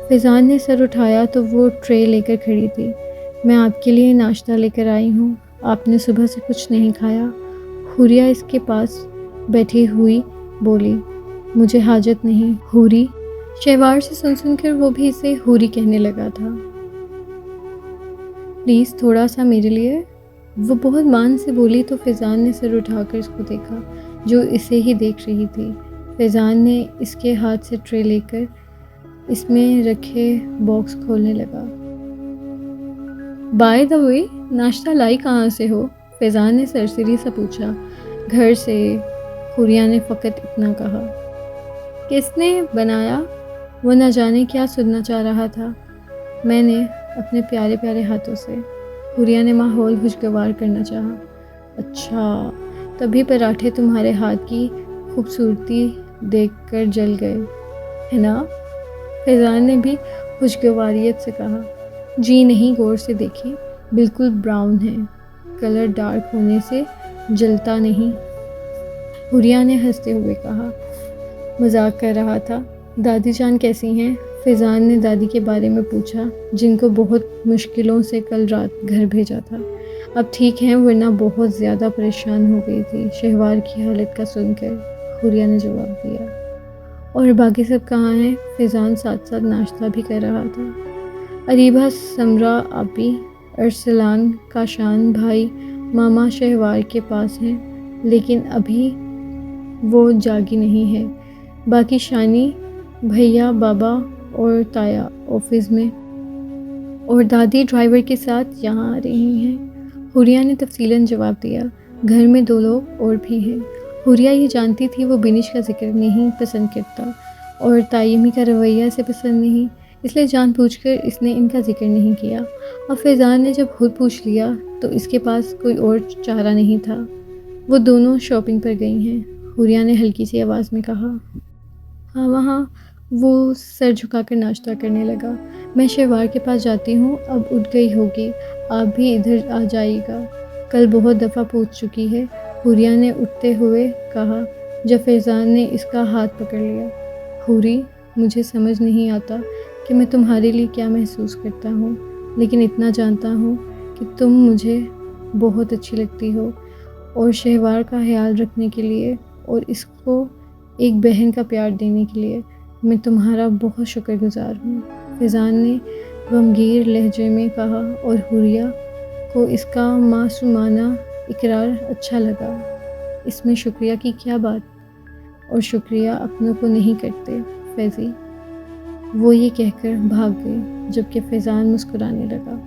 فیضان نے سر اٹھایا تو وہ ٹرے لے کر کھڑی تھی۔ میں آپ کے لیے ناشتہ لے کر آئی ہوں، آپ نے صبح سے کچھ نہیں کھایا۔ حوریہ اس کے پاس بیٹھی ہوئی بولی۔ مجھے حاجت نہیں، حوری۔ شہوار سے سن کر وہ بھی اسے حوری کہنے لگا تھا۔ پلیز تھوڑا سا میرے لیے، وہ بہت مان سے بولی تو فیضان نے سر اٹھا کر اس کو دیکھا جو اسے ہی دیکھ رہی تھی۔ فیضان نے اس کے ہاتھ سے ٹرے لے کر اس میں رکھے باکس کھولنے لگا۔ بائی دا وے، ناشتہ لائی کہاں سے ہو؟ فیضان نے سرسری سا پوچھا۔ گھر سے، حوریہ نے فقط اتنا کہا۔ کس نے بنایا؟ وہ نہ جانے کیا سننا چاہ رہا تھا۔ میں نے، اپنے پیارے پیارے ہاتھوں سے، حوریہ نے ماحول خوشگوار کرنا چاہا۔ اچھا، تبھی پراٹھے تمہارے ہاتھ کی خوبصورتی دیکھ کر جل گئے، ہے نا؟ فیضان نے بھی خوشگواریت سے کہا۔ جی نہیں، غور سے دیکھیں، بالکل براؤن ہے، کلر ڈارک ہونے سے جلتا نہیں، حوریہ نے ہنستے ہوئے کہا۔ مذاق کر رہا تھا۔ دادی جان کیسی ہیں؟ فیضان نے دادی کے بارے میں پوچھا، جن کو بہت مشکلوں سے کل رات گھر بھیجا تھا۔ اب ٹھیک ہیں، ورنہ بہت زیادہ پریشان ہو گئی تھی شہوار کی حالت کا سن کر، حوریہ نے جواب دیا۔ اور باقی سب کہاں ہیں؟ فیضان ساتھ ساتھ ناشتہ بھی کر رہا تھا۔ اریبہ، سمرا آپی، ارسلان، کاشان بھائی، ماما شہوار کے پاس ہیں، لیکن ابھی وہ جاگی نہیں ہے۔ باقی شانی، بھیا، بابا اور تایا آفس میں، اور دادی ڈرائیور کے ساتھ یہاں آ رہی ہیں۔ حوریہ نے تفصیلاً جواب دیا۔ گھر میں 2 لوگ اور بھی ہیں۔ حوریہ یہ جانتی تھی وہ بنش کا ذکر نہیں پسند کرتا اور تائیمی کا رویہ اسے پسند نہیں، اس لیے جان بوجھ کر اس نے ان کا ذکر نہیں کیا۔ اب فیضان نے جب خود پوچھ لیا تو اس کے پاس کوئی اور چارہ نہیں تھا۔ وہ دونوں شاپنگ پر گئی ہیں، حوریہ نے ہلکی سی آواز میں کہا۔ ہاں وہاں، وہ سر جھکا کر ناشتہ کرنے لگا۔ میں شہوار کے پاس جاتی ہوں، اب اٹھ گئی ہوگی، آپ بھی ادھر آ جائیے گا، کل بہت دفعہ پوچھ چکی ہے، حوریہ نے اٹھتے ہوئے کہا جب فیضان نے اس کا ہاتھ پکڑ لیا۔ حوری، مجھے سمجھ نہیں آتا کہ میں تمہارے لیے کیا محسوس کرتا ہوں، لیکن اتنا جانتا ہوں کہ تم مجھے بہت اچھی لگتی ہو، اور شہوار کا خیال رکھنے کے لیے اور اس کو ایک بہن کا پیار دینے کے لیے میں تمہارا بہت شکر گزار ہوں، فیضان نے غمگین لہجے میں کہا، اور حوریہ کو اس کا معصومانہ اقرار اچھا لگا۔ اس میں شکریہ کی کیا بات، اور شکریہ اپنوں کو نہیں کرتے فیضی، وہ یہ کہہ کر بھاگ گئی، جبکہ فیضان مسکرانے لگا۔